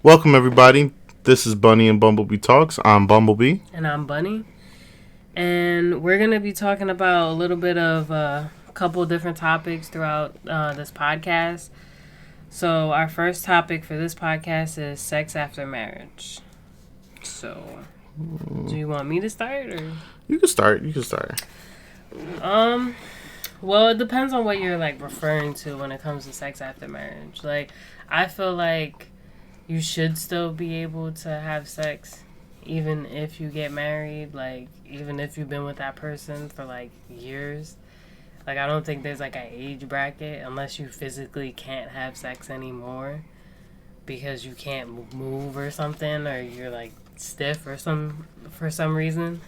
Welcome, everybody. This is Bunny and Bumblebee Talks. I'm Bumblebee. And I'm Bunny. And we're going to be talking about a little bit of a couple different topics throughout this podcast. So, our first topic for this podcast is sex after marriage. So, do you want me to start or? You can start. You can start. Um, well, it depends on what you're like referring to when it comes to sex after marriage. Like, I feel like you should still be able to have sex even if you get married, like even if you've been with that person for like years. Like I don't think there's like an age bracket unless you physically can't have sex anymore because you can't move or something or you're like stiff or some for some reason.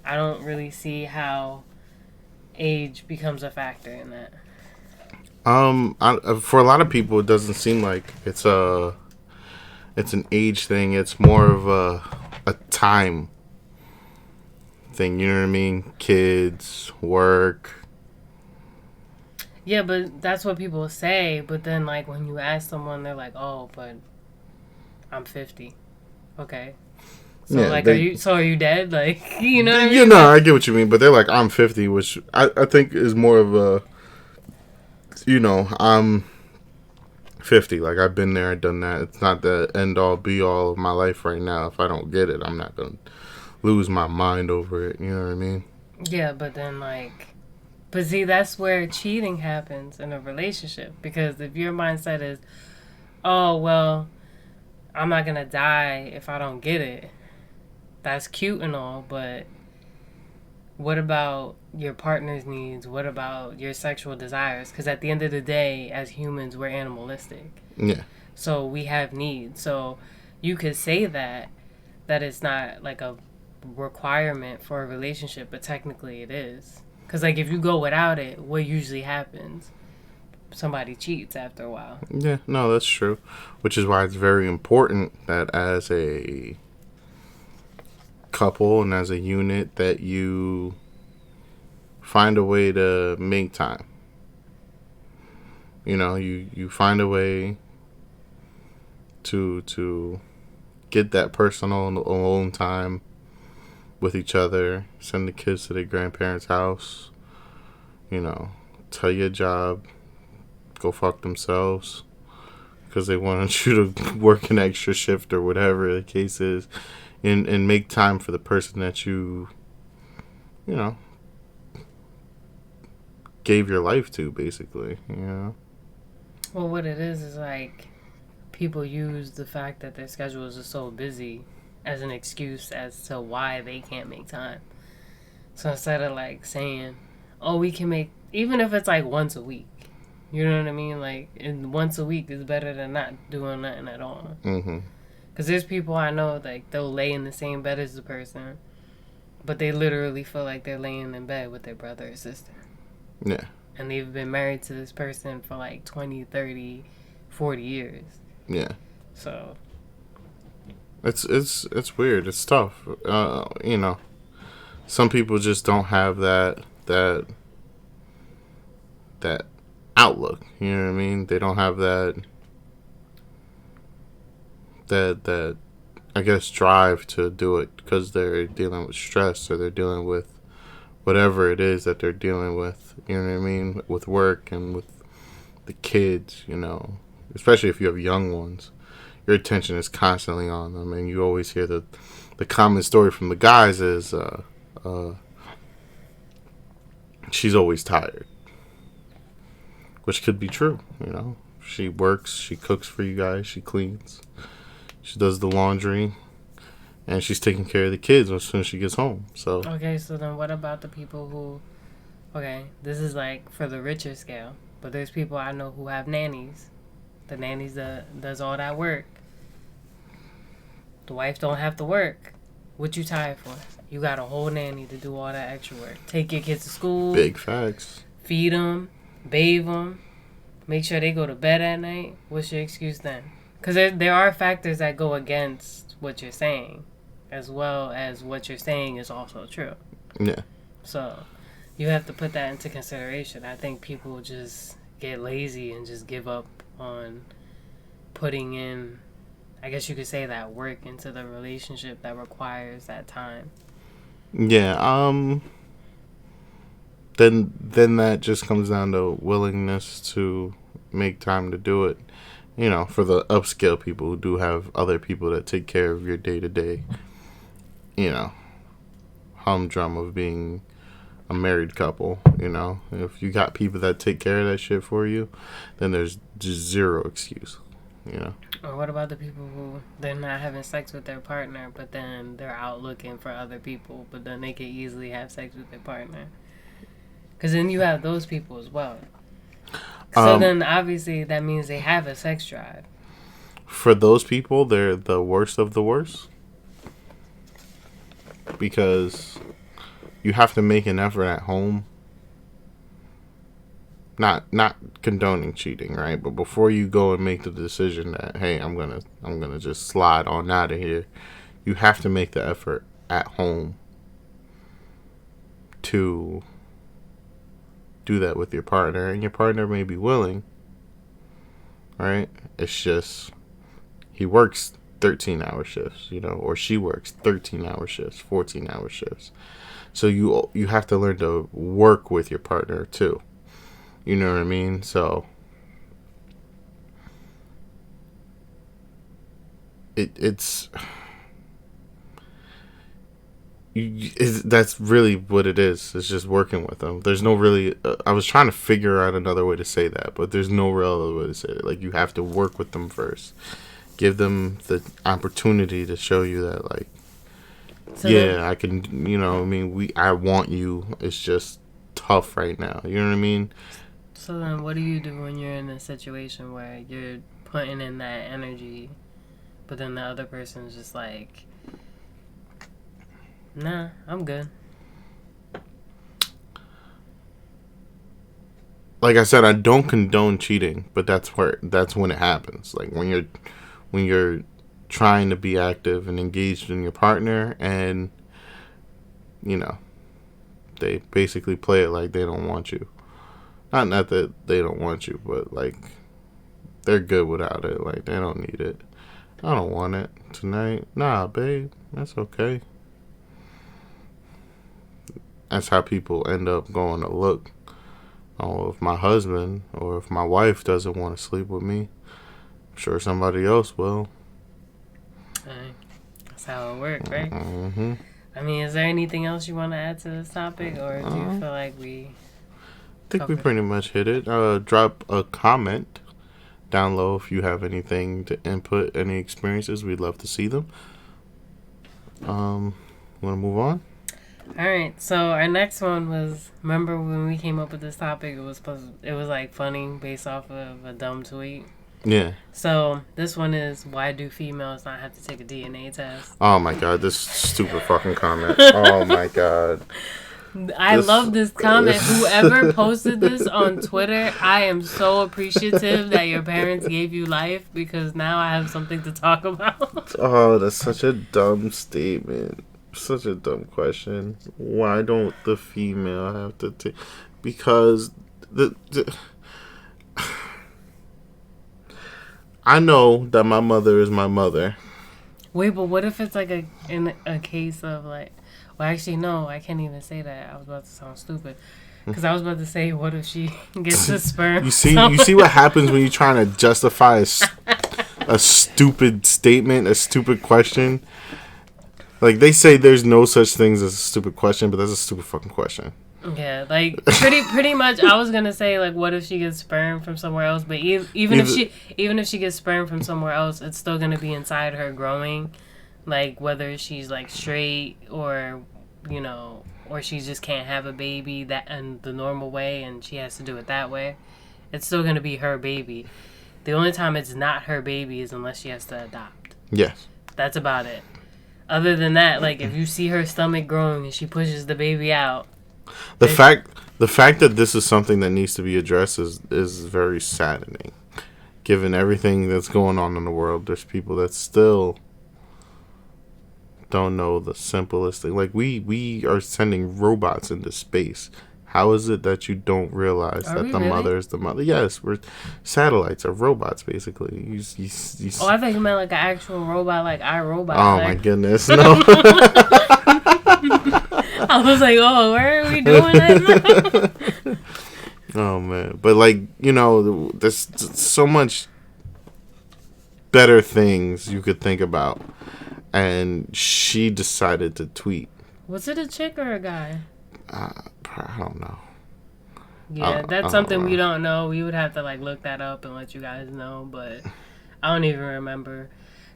I don't really see how age becomes a factor in that. For a lot of people, it doesn't seem like it's an age thing. It's more of a time thing. You know what I mean? Kids, work. Yeah, but that's what people say. But then, like, when you ask someone, they're like, "Oh, but I'm 50." Okay, so Yeah, like, they. are you dead? Like, you know what I You mean? know, Like, I get what you mean, but they're like, I'm 50, which I think is more of a, I'm 50. Like, I've been there, I've done that. It's not the end all be all of my life right now. If I don't get it, I'm not going to lose my mind over it. You know what I mean? yeah, but then like, but see, that's where cheating happens in a relationship because if your mindset is, "Oh well, I'm not gonna die if I don't get it," that's cute and all, but what about your partner's needs? What about your sexual desires? Because at the end of the day, as humans, we're animalistic. Yeah. So we have needs. So you could say that it's not like a requirement for a relationship, but technically it is. Because like if you go without it, what usually happens? Somebody cheats after a while. Yeah, no, that's true. Which is why it's very important that as a couple and as a unit that you find a way to make time. You find a way to get that personal and alone time with each other. Send the kids to their grandparents' house. You know, tell your job, go fuck themselves because they want you to work an extra shift or whatever the case is, and make time for the person that you know gave your life to, basically. Well, what it is like people use the fact that their schedules are so busy as an excuse as to why they can't make time. So instead of like saying, "Oh, we can make," even if it's like once a week, you know what I mean? Like, and once a week is better than not doing nothing at all. Mm-hmm. Because there's people I know like they'll lay in the same bed as the person, but they literally feel like they're laying in bed with their brother or sister. Yeah. And they've been married to this person for like 20, 30, 40 years. Yeah. So, It's weird. It's tough. Some people just don't have that outlook. You know what I mean? They don't have that I guess drive to do it because they're dealing with stress or they're dealing with whatever it is that they're dealing with. You know what I mean? With work and with the kids. Especially if you have young ones, your attention is constantly on them, and you always hear the common story from the guys is uh, she's always tired, which could be true. She works, she cooks for you guys, she cleans, she does the laundry, and she's taking care of the kids as soon as she gets home. So okay, so then what about the people who, okay, this is like for the richer scale, but there's people I know who have nannies. The nannies that does all that work. The wife don't have to work. What you tired for? You got a whole nanny to do all that extra work. Take your kids to school, big facts. feed them, bathe them, make sure they go to bed at night. What's your excuse then? Because there are factors that go against what you're saying, as well as what you're saying is also true. Yeah. So you have to put that into consideration. I think people just get lazy and just give up on putting in I guess you could say that work into the relationship that requires that time. Yeah. Then that just comes down to willingness to make time to do it. You know, for the upscale people who do have other people that take care of your day to day, you know, humdrum of being a married couple. You know, if you got people that take care of that shit for you, then there's just zero excuse. You know. Or what about the people who they're not having sex with their partner, but then they're out looking for other people, but then they can easily have sex with their partner? Because then you have those people as well. So then obviously that means they have a sex drive. For those people, they're the worst of the worst. Because you have to make an effort at home. Not condoning cheating, right? But before you go and make the decision that, hey, I'm gonna just slide on out of here, you have to make the effort at home to do that with your partner, and your partner may be willing, right? It's just he works 13-hour shifts, you know, or she works 13-hour shifts, 14-hour shifts. So you have to learn to work with your partner too. You know what I mean? So it's that's really what it is. It's just working with them. There's no really. I was trying to figure out another way to say that, but there's no real other way to say it. Like, you have to work with them first, give them the opportunity to show you that, like, so yeah, I can. You know, I mean, I want you. It's just tough right now. You know what I mean? So then, what do you do when you're in a situation where you're putting in that energy, but then the other person's just like, nah, I'm good. Like I said, I don't condone cheating, but that's when it happens. Like, when you're trying to be active and engaged in your partner, and you know, they basically play it like they don't want you. Not that they don't want you, but like, they're good without it. Like, they don't need it. I don't want it tonight. Nah, babe, that's okay. That's how people end up going to look. Oh, if my husband or if my wife doesn't want to sleep with me, I'm sure somebody else will. That's how it works, right? Mm-hmm. I mean, is there anything else you want to add to this topic, or do you feel like we... I think we pretty much hit it. Drop a comment down low if you have anything to input, any experiences. We'd love to see them. Want to move on? All right. So our next one was, remember when we came up with this topic? It was like funny based off of a dumb tweet. Yeah. So this one is, why do females not have to take a DNA test? Oh my god, this stupid fucking comment. Oh my god. I love this comment. Whoever posted this on Twitter, I am so appreciative that your parents gave you life, because now I have something to talk about. Oh, that's such a dumb statement. Such a dumb question. Why don't the female have to take? Because the I know that my mother is my mother. Wait, but what if it's like in a case of like... Well, actually, no, I can't even say that. I was about to sound stupid. Because I was about to say, what if she gets the sperm? You see what happens when you're trying to justify a stupid statement, a stupid question? Like, they say there's no such things as a stupid question, but that's a stupid fucking question. Yeah, like, pretty much, I was going to say, like, what if she gets sperm from somewhere else? But even if she gets sperm from somewhere else, it's still going to be inside her growing. Like, whether she's, like, straight or, you know, or she just can't have a baby that in the normal way and she has to do it that way, it's still going to be her baby. The only time it's not her baby is unless she has to adopt. Yes. That's about it. Other than that, like, if you see her stomach growing and she pushes the baby out... The fact that this is something that needs to be addressed is very saddening. Given everything that's going on in the world, there's people that still... don't know the simplest thing. Like, we are sending robots into space. How is it that you don't realize Are that we the really? mother is the mother? Yes, we're satellites or robots, basically. Oh, I thought you meant like an actual robot, like iRobot. Oh my Like, goodness, no. I was like, oh, where are we doing that? Oh man, but like, you know, there's so much better things you could think about, and she decided to tweet. Was it a chick or a guy? I don't know. Yeah, I that's don't something we know. don't know. We would have to like look that up and let you guys know, but I don't even remember.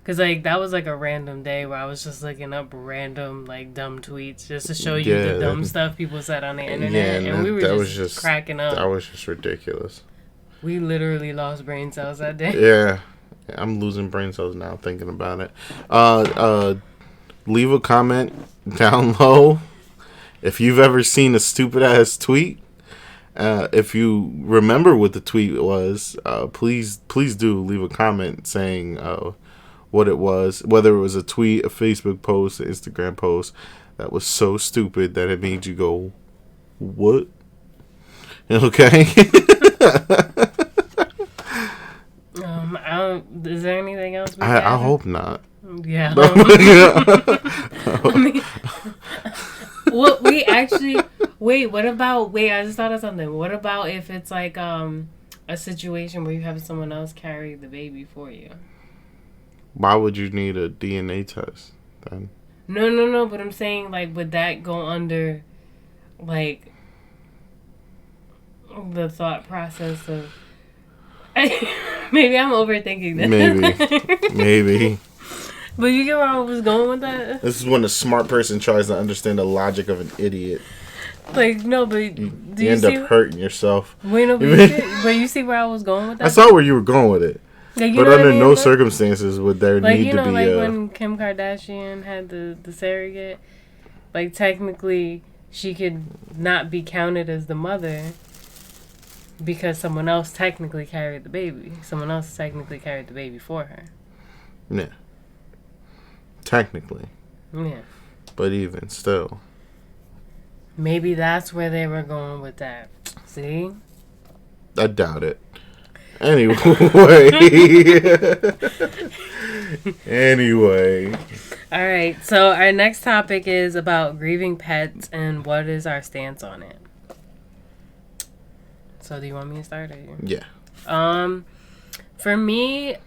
Cause like that was like a random day where I was just looking up random like dumb tweets just to show you the Yeah, dumb stuff people said on the yeah, internet, and we were that was just just cracking that up. was just ridiculous. We literally lost brain cells that day. Yeah, I'm losing brain cells now thinking about it. Leave a comment down low if you've ever seen a stupid ass tweet. If you remember what the tweet was, please do leave a comment saying what it was, whether it was a tweet, a Facebook post, an Instagram post that was so stupid that it made you go, "What?" Okay. I don't. Is there anything else we I got? hope not. Yeah. I mean, well, we actually wait. What about? Wait, I just thought of something. What about if it's like a situation where you have someone else carry the baby for you? Why would you need a DNA test then? No. But I'm saying, like, would that go under, like, the thought process of? Maybe I'm overthinking this. Maybe. But you get where I was going with that? This is when a smart person tries to understand the logic of an idiot. Like, no, but You do you end see? up hurting yourself. Wait, no, but you see where I was going with that? I saw where you were going with it. Like, you But know what under I mean? no Like, circumstances would there like, need you to know, be like a... when Kim Kardashian had the surrogate, like, technically she could not be counted as the mother because someone else technically carried the baby. Someone else technically carried the baby for her. Yeah. Technically. Yeah. But even still. Maybe that's where they were going with that. See? I doubt it. Anyway. Anyway. All right. So our next topic is about grieving pets and what is our stance on it. So do you want me to start or you? Yeah. For me,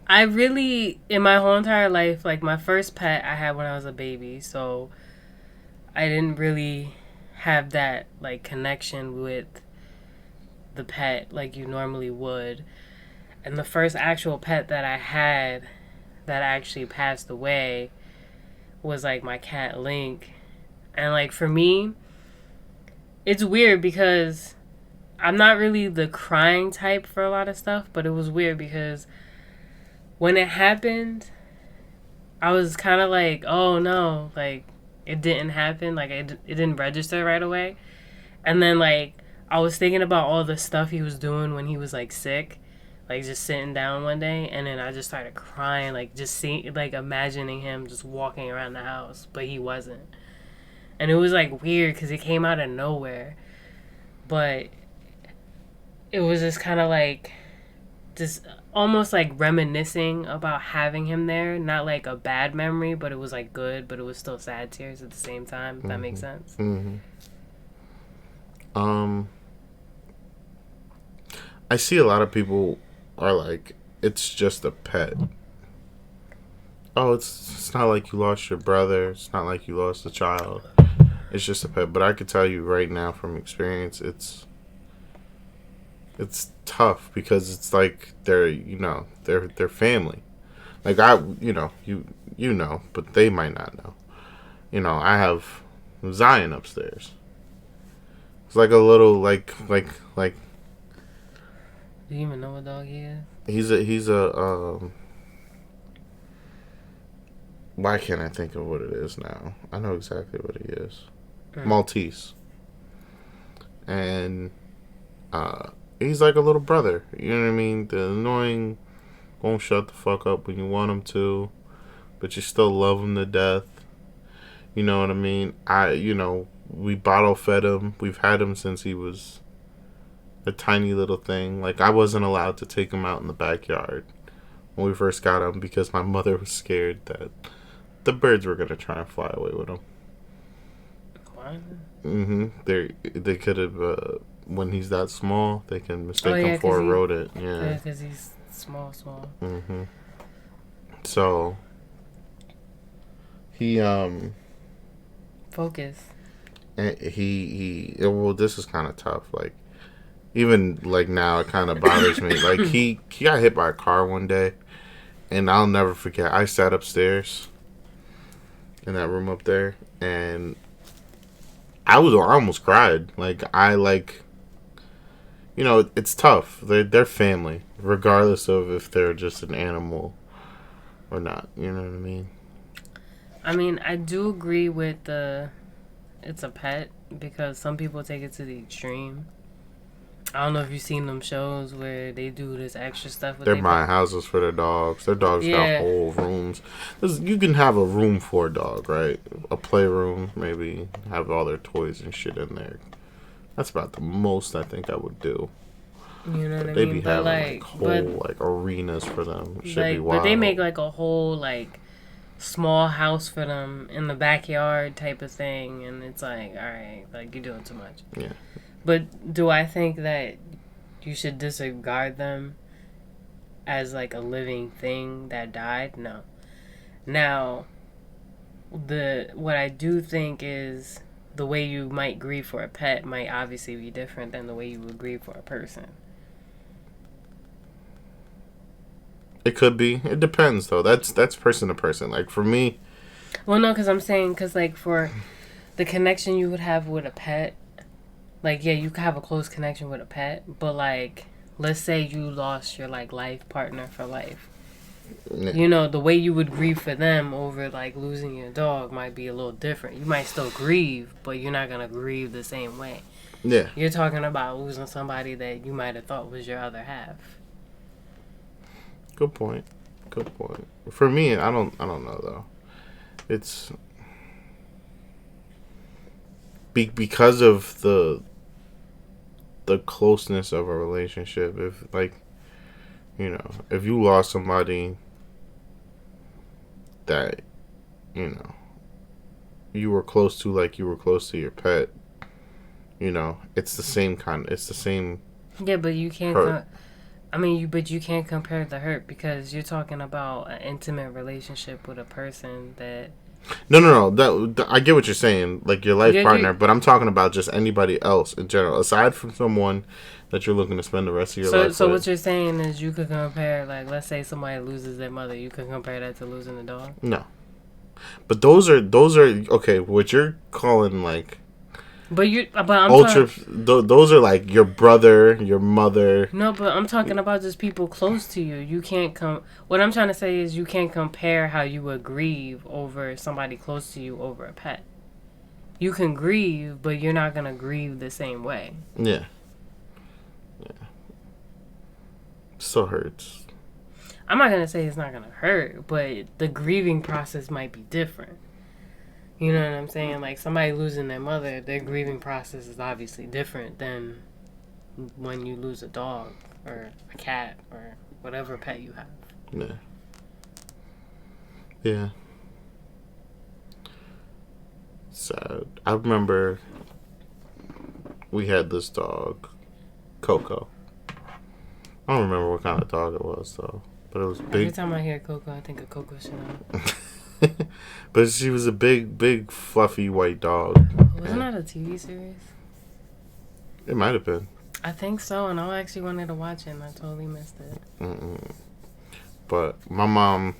I really, in my whole entire life, like my first pet I had when I was a baby, so I didn't really have that like connection with the pet like you normally would. And the first actual pet that I had that actually passed away was like my cat Link. And like for me, it's weird because I'm not really the crying type for a lot of stuff, but it was weird because when it happened, I was kind of like, oh no, like it didn't happen. Like it didn't register right away. And then like I was thinking about all the stuff he was doing when he was like sick, like just sitting down one day. And then I just started crying, like just seeing, like imagining him just walking around the house, but he wasn't. And it was like weird because it came out of nowhere. But it was just kind of like, just almost like reminiscing about having him there. Not like a bad memory, but it was like good, but it was still sad tears at the same time. If that makes sense. Mm-hmm. I see a lot of people are like, it's just a pet. Oh, it's not like you lost your brother. It's not like you lost a child. It's just a pet. But I could tell you right now from experience, it's tough because it's like they're family. Like you know, but they might not know. You know, I have Zion upstairs. It's like a little like. Do you even know what dog he is? He's a why can't I think of what it is now? I know exactly what he is. Maltese. And he's like a little brother. You know what I mean? The annoying won't shut the fuck up when you want him to, but you still love him to death. You know what I mean? We bottle fed him. We've had him since he was a tiny little thing. Like, I wasn't allowed to take him out in the backyard when we first got him because my mother was scared that the birds were gonna try and fly away with him. What? They could have when he's that small, they can mistake him 'cause for a rodent. Yeah, because he's small. So he Focus. well, this is kind of tough. Like, even like now, it kind of bothers me. Like, he got hit by a car one day, and I'll never forget. I sat upstairs in that room up there, and I almost cried. It's tough. They're family, regardless of if they're just an animal or not. You know what I mean? I mean, I do agree with it's a pet because some people take it to the extreme. I don't know if you've seen them shows where they do this extra stuff with They're buying houses for their dogs. Their dogs got whole rooms. You can have a room for a dog, right? A playroom, maybe have all their toys and shit in there. That's about the most I think I would do. You know what I mean? They be having whole arenas for them. Should be wild. But they make like a whole small house for them in the backyard type of thing, and it's like, all right, like, you're doing too much. Yeah. But do I think that you should disregard them as like a living thing that died? No. Now, what I do think is the way you might grieve for a pet might obviously be different than the way you would grieve for a person. It could be. It depends, though. That's person to person. Like, for me... Well, no, because I'm saying, because, like, for the connection you would have with a pet, like, yeah, you could have a close connection with a pet, but, like, let's say you lost your, like, life partner for life. Yeah. You know, the way you would grieve for them over, like, losing your dog might be a little different. You might still grieve, but you're not going to grieve the same way. Yeah. You're talking about losing somebody that you might have thought was your other half. Good point. For me, I don't know though. It's because of the closeness of a relationship. If if you lost somebody that you were close to, like you were close to your pet, it's the same kind. It's the same. Yeah, but you can't. Hurt. But you can't compare the hurt because you're talking about an intimate relationship with a person that... No. That I get what you're saying, like your life partner, but I'm talking about just anybody else in general, aside from someone that you're looking to spend the rest of your life with. So what you're saying is you could compare, like, let's say somebody loses their mother, you could compare that to losing a dog? No. But those are okay, what you're calling, like... those are like your brother, your mother. No, but I'm talking about just people close to you. You can't What I'm trying to say is you can't compare how you would grieve over somebody close to you over a pet. You can grieve, but you're not gonna grieve the same way. Yeah. Still hurts. I'm not gonna say it's not gonna hurt, but the grieving process might be different. You know what I'm saying? Like, somebody losing their mother, their grieving process is obviously different than when you lose a dog or a cat or whatever pet you have. Yeah. Sad. I remember we had this dog, Coco. I don't remember what kind of dog it was, though. But it was big. Every time I hear Coco, I think of Coco Chanel. But she was a big, fluffy white dog. Wasn't that a TV series? It might have been. I think so, and I actually wanted to watch it, and I totally missed it. But my mom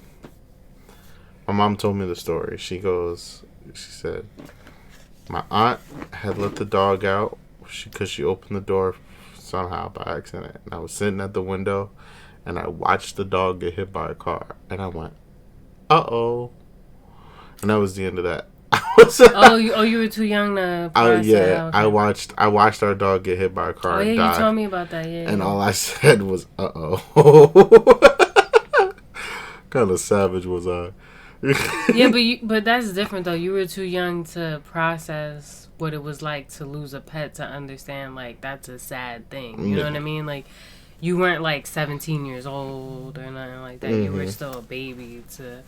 told me the story. She said, my aunt had let the dog out because she opened the door somehow by accident. And I was sitting at the window, and I watched the dog get hit by a car. And I went, uh-oh. And that was the end of that. You were too young to process. Yeah, okay. I watched our dog get hit by a car and die. You told me about that, yeah. And all I said was, uh-oh. Kind of savage was I. Yeah, but that's different though. You were too young to process what it was like to lose a pet to understand like that's a sad thing. You know what I mean? Like you weren't like 17 years old or nothing like that. You were still a baby to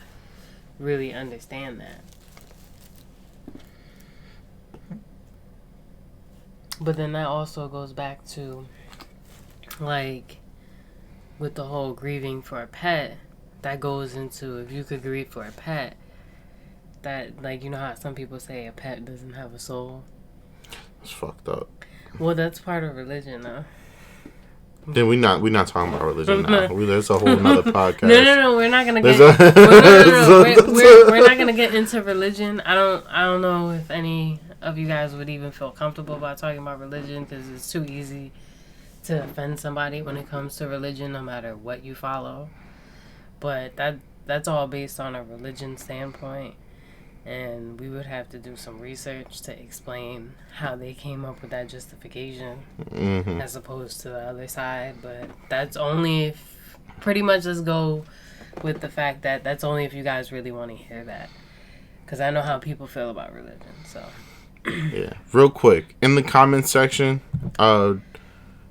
really understand that. But then that also goes back to like with the whole grieving for a pet. That goes into if you could grieve for a pet. That like you know how some people say a pet doesn't have a soul. It's fucked up. Well, that's part of religion, though. Then we not talking about religion now. There's a whole nother podcast. No, we're not gonna get. We're not gonna get into religion. I don't know if any of you guys would even feel comfortable about talking about religion because it's too easy to offend somebody when it comes to religion, no matter what you follow. But that's all based on a religion standpoint. And we would have to do some research to explain how they came up with that justification as opposed to the other side. But that's only if, pretty much let's go with the fact that that's only if you guys really want to hear that. Because I know how people feel about religion. So yeah. Real quick, in the comments section,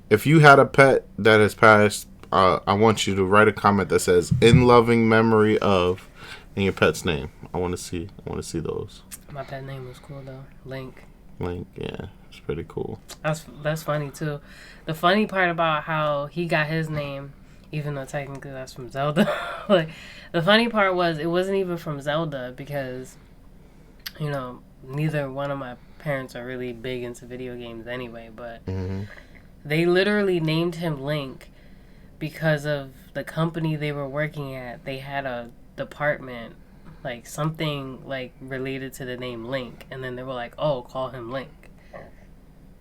if you had a pet that has passed, I want you to write a comment that says, in loving memory of, and your pet's name. I want to see those. My pet name was cool though. Link, yeah, it's pretty cool. That's funny too. The funny part about how he got his name, even though technically that's from Zelda, like the funny part was it wasn't even from Zelda because, you know, neither one of my parents are really big into video games anyway. But they literally named him Link because of the company they were working at. They had a department, like something like related to the name Link, and then they were like, oh, call him Link,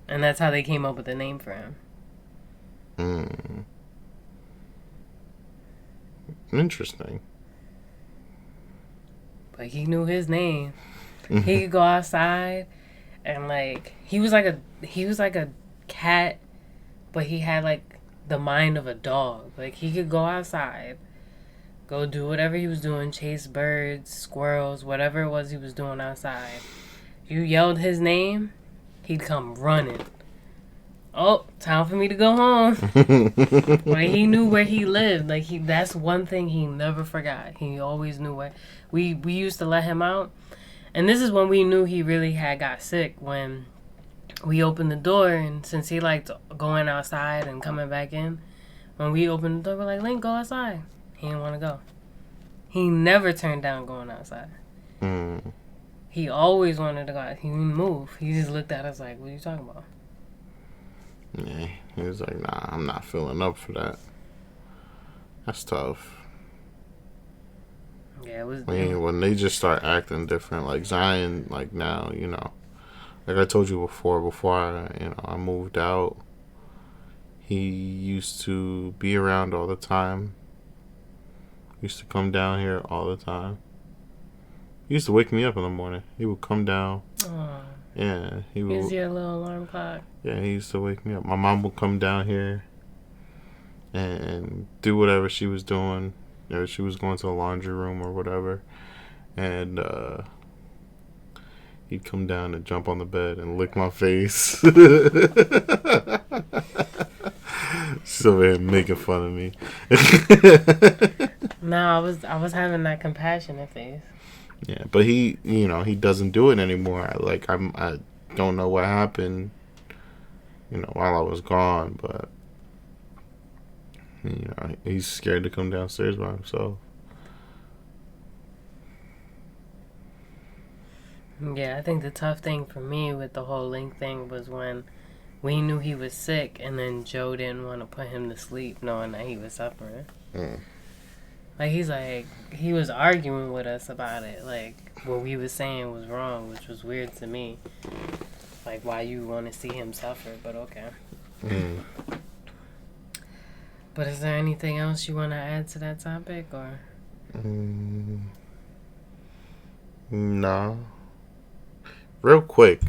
and that's how they came up with the name for him. Interesting. But he knew his name. He could go outside and like he was like a cat, but he had like the mind of a dog. Like he could go outside, go do whatever he was doing, chase birds, squirrels, whatever it was he was doing outside. You yelled his name, he'd come running. Oh, time for me to go home. Like he knew where he lived. Like that's one thing he never forgot. He always knew where. We used to let him out. And this is when we knew he really had got sick, when we opened the door, and since he liked going outside and coming back in, when we opened the door, we're like, Link, go outside. He didn't want to go. He never turned down going outside. He always wanted to go out. He didn't move. He just looked at us like, what are you talking about? Yeah, he was like, nah, I'm not feeling up for that. That's tough. Yeah, it was. When they just start acting different, like Zion, like now, you know, like I told you before I moved out, he used to be around all the time. Used to come down here all the time. He used to wake me up in the morning. He would come down. Aww. Yeah, he would. Is your little alarm clock? Yeah, he used to wake me up. My mom would come down here and do whatever she was doing. You know, she was going to the laundry room or whatever, and he'd come down and jump on the bed and lick my face. She's over here making fun of me. No, I was having that compassionate face. Yeah, but he doesn't do it anymore. I don't know what happened, while I was gone, but he's scared to come downstairs by himself. Yeah, I think the tough thing for me with the whole Link thing was when we knew he was sick, and then Joe didn't want to put him to sleep knowing that he was suffering. Like, he was arguing with us about it. Like, what we was saying was wrong, which was weird to me. Like, why you want to see him suffer, but okay. But is there anything else you want to add to that topic, or? No. Real quick,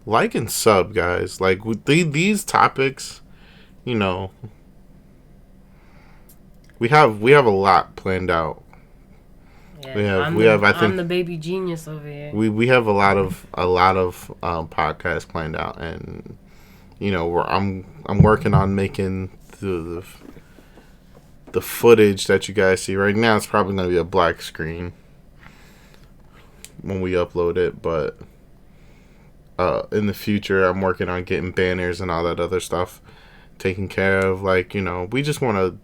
like and sub, guys. Like, with these topics, we have a lot planned out. Yeah, I I'm think the baby genius over here. we have a lot of podcasts planned out, and I'm working on making the footage that you guys see right now. It's probably going to be a black screen when we upload it, but in the future, I'm working on getting banners and all that other stuff taken care of. Like, we just want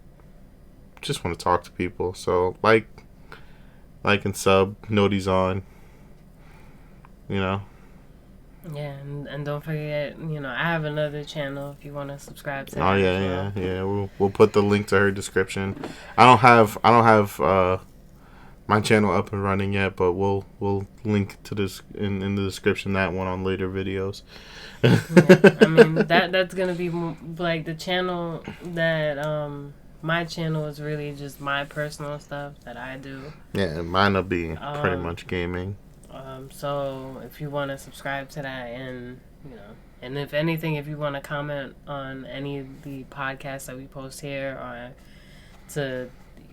to talk to people. So like and sub, noties on. Yeah, and don't forget, I have another channel if you want to subscribe to that. Oh yeah. We'll put the link to her description. I don't have my channel up and running yet, but we'll link to this in the description, that one, on later videos. Yeah, I mean that's gonna be like the channel that my channel is really just my personal stuff that I do. Yeah, mine will be pretty much gaming. So if you want to subscribe to that, and and if anything, if you want to comment on any of the podcasts that we post here, or to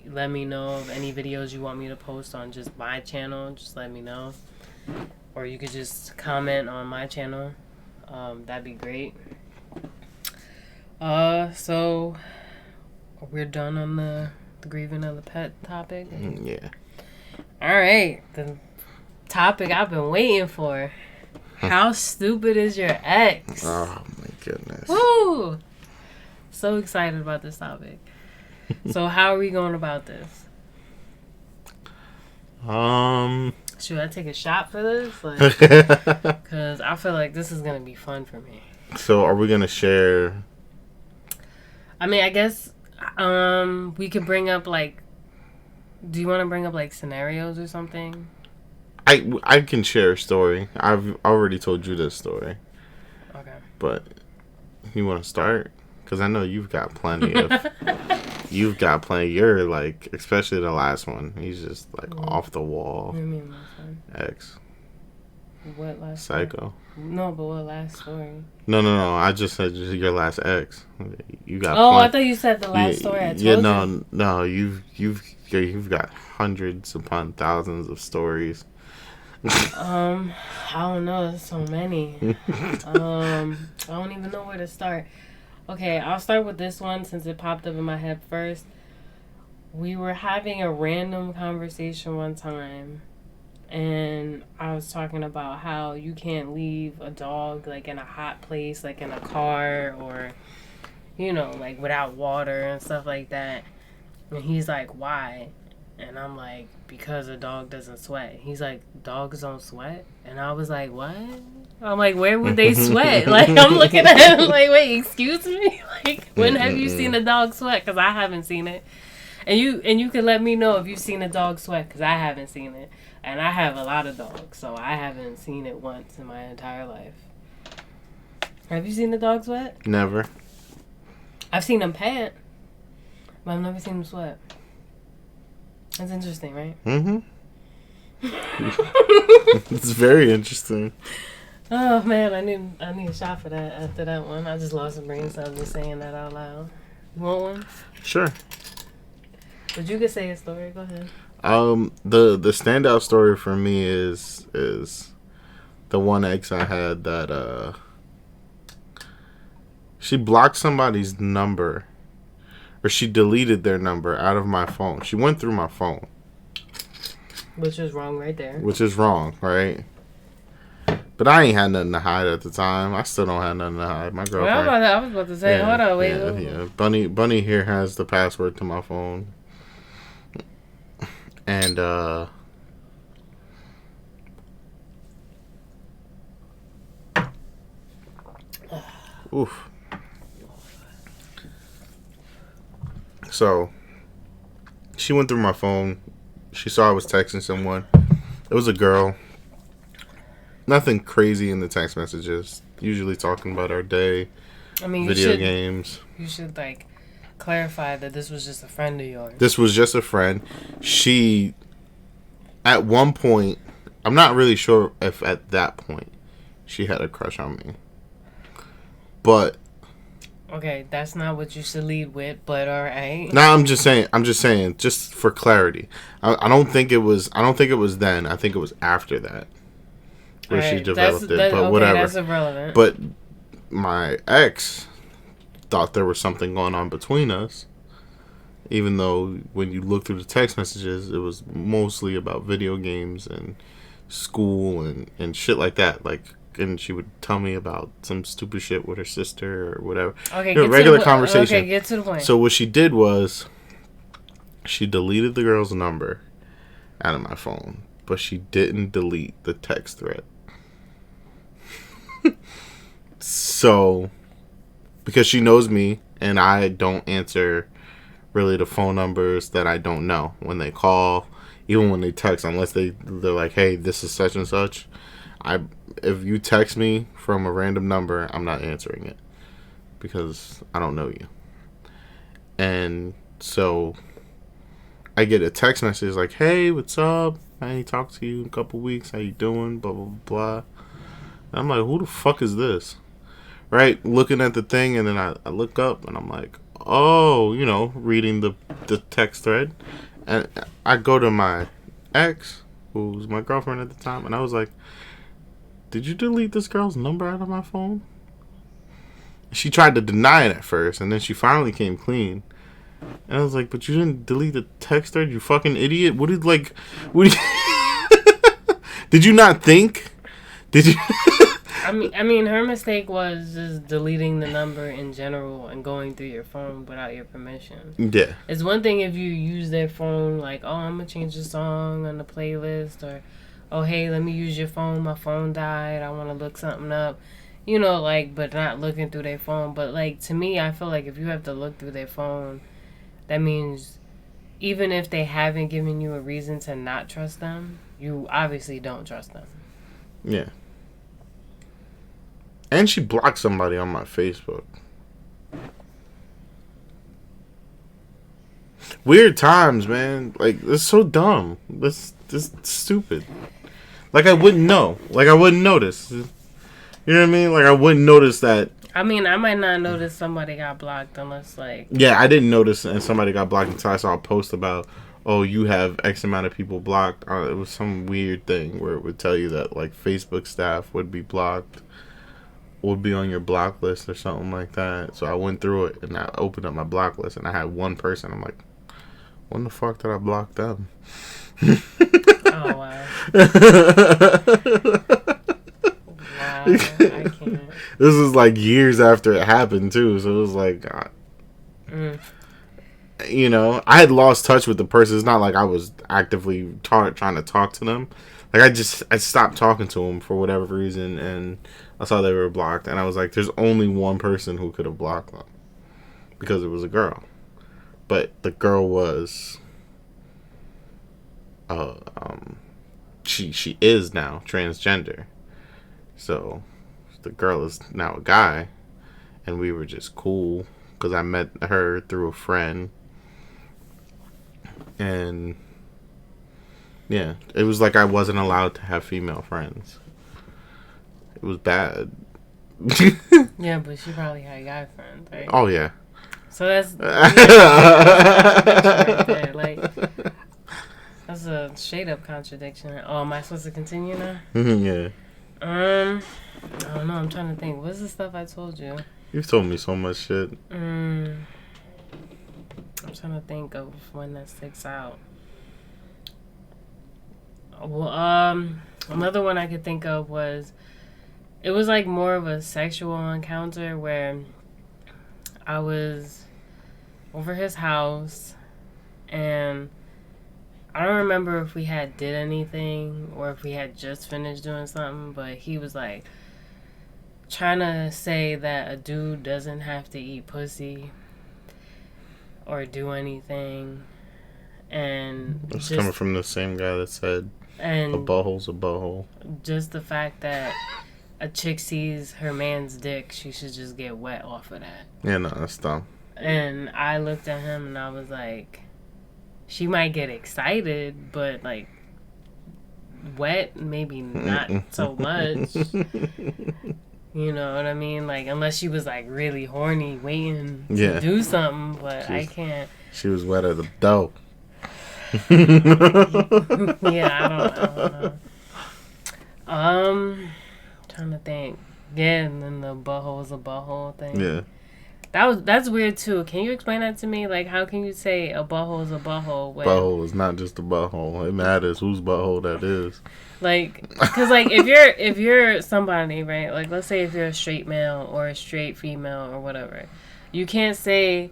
let me know of any videos you want me to post on just my channel, just let me know. Or you could just comment on my channel. That'd be great. So we're done on the grieving of the pet topic. Yeah. All right, the topic I've been waiting for. How stupid is your ex? Oh my goodness. Woo! So excited about this topic. So how are we going about this? Should I take a shot for this? Because I feel like this is going to be fun for me. So are we going to share? I mean, I guess we could bring up, do you want to bring up, scenarios or something? I can share a story. I've already told you this story. Okay. But you want to start? Because I know you've got plenty of... You're, especially the last one. He's just, off the wall. What do you mean last one? Ex. What last Psycho. Story? No, but what last story? No. I just said your last ex. You got. I thought you said the last story I told you. No. You've got hundreds upon thousands of stories. I don't know. There's so many. I don't even know where to start. Okay, I'll start with this one since it popped up in my head first. We were having a random conversation one time, and I was talking about how you can't leave a dog in a hot place, in a car, or without water and stuff like that. And he's like, "Why?" And I'm like, "Because a dog doesn't sweat." He's like, "Dogs don't sweat?" And I was like, "What?" I'm like, "Where would they sweat?" I'm looking at him like, "Wait, excuse me? When have you seen a dog sweat?" Because I haven't seen it. And you can let me know if you've seen a dog sweat, because I haven't seen it. And I have a lot of dogs, so I haven't seen it once in my entire life. Have you seen a dog sweat? Never. I've seen them pant, but I've never seen them sweat. That's interesting, right? Mm-hmm. It's very interesting. Oh man, I need a shot for that after that one. I just lost a brain cells just saying that out loud. You want one? Sure. But you could say a story. Go ahead. The standout story for me is the one ex I had that she blocked somebody's number, or she deleted their number out of my phone. She went through my phone. Which is wrong right there. Which is wrong, right? But I ain't had nothing to hide at the time. I still don't have nothing to hide. My girlfriend. Well, I was about to say, hold on, wait. Yeah. Bunny here has the password to my phone. And, oof. So, she went through my phone. She saw I was texting someone. It was a girl. Nothing crazy in the text messages. Usually talking about our day. I mean, video games. You should, clarify that this was just a friend of yours. This was just a friend. She, at one point, I'm not really sure if at that point she had a crush on me. But Okay, that's not what you should lead with, but all right. Now I'm just saying. Just for clarity. I don't think it was. I don't think it was then. I think it was after that All where she right, that's developed it. that. But Okay, whatever. that's irrelevant. But my ex thought there was something going on between us, even though when you look through the text messages, it was mostly about video games and school and shit like that. Like, and she would tell me about some stupid shit with her sister or whatever. Okay, Regular conversation. Okay, get to the point. So what she did was she deleted the girl's number out of my phone, but she didn't delete the text thread. So, because she knows me and I don't answer really the phone numbers that I don't know when they call, even when they text, unless they're like, "Hey, this is such and such." If you text me from a random number, I'm not answering it because I don't know you. And so I get a text message like, "Hey, what's up? I ain't talked to you in a couple weeks. How you doing? Blah blah blah." And I'm like, "Who the fuck is this?" Right? Looking at the thing, and then I look up, and I'm like, "Oh, reading the text thread," and I go to my ex, who was my girlfriend at the time, and I was like, "Did you delete this girl's number out of my phone?" She tried to deny it at first, and then she finally came clean. And I was like, "But you didn't delete the text thread, you fucking idiot! What did did you not think? Did you?" I mean, her mistake was just deleting the number in general and going through your phone without your permission. Yeah. It's one thing if you use their phone, like, oh, I'm gonna change the song on the playlist, or, oh, hey, let me use your phone. My phone died. I want to look something up. But not looking through their phone. But, like, to me, I feel like if you have to look through their phone, that means even if they haven't given you a reason to not trust them, you obviously don't trust them. Yeah. And she blocked somebody on my Facebook. Weird times, man. Like, it's so dumb. This stupid. Like, I wouldn't know. Like, I wouldn't notice. You know what I mean? Like, I wouldn't notice that. I mean, I might not notice somebody got blocked unless, like... Yeah, I didn't notice and somebody got blocked until I saw a post about, oh, you have X amount of people blocked. It was some weird thing where it would tell you that, like, Facebook staff would be blocked. Would be on your block list or something like that. So I went through it and I opened up my block list and I had one person. I'm like, when the fuck did I block them? Oh, wow. Wow, I can't. This is like years after it happened too. So it was like, I had lost touch with the person. It's not like I was actively trying to talk to them. Like, I stopped talking to them for whatever reason, and I saw they were blocked, and I was like, there's only one person who could have blocked them, because it was a girl. But the girl was, she is now transgender. So, the girl is now a guy, and we were just cool, because I met her through a friend, and... yeah, it was like I wasn't allowed to have female friends. It was bad. Yeah, but she probably had guy friends, right? Oh, yeah. So that's right there. Like, that's a straight up contradiction. Oh, am I supposed to continue now? Yeah. I don't know. I'm trying to think. What's the stuff I told you? You've told me so much shit. I'm trying to think of one that sticks out. Well, another one I could think of was, it was like more of a sexual encounter where I was over his house, and I don't remember if we had did anything or if we had just finished doing something, but he was like trying to say that a dude doesn't have to eat pussy or do anything, and It's coming from the same guy that said a butthole's a butthole. Just the fact that a chick sees her man's dick, she should just get wet off of that. Yeah, no, that's dumb. And I looked at him and I was like, she might get excited, but like wet, maybe not so much. You know what I mean? Like, unless she was like really horny, waiting to Yeah. do something, but I She's- can't. She was wetter the dough. Yeah, I don't know. Trying to think. Yeah, and then the butthole is a butthole thing. Yeah. That's weird too. Can you explain that to me? Like, how can you say a butthole is a butthole when, Butthole is not just a butthole. It matters whose butthole that is. like, because like if you're somebody, right? Like, let's say if you're a straight male or a straight female or whatever, you can't say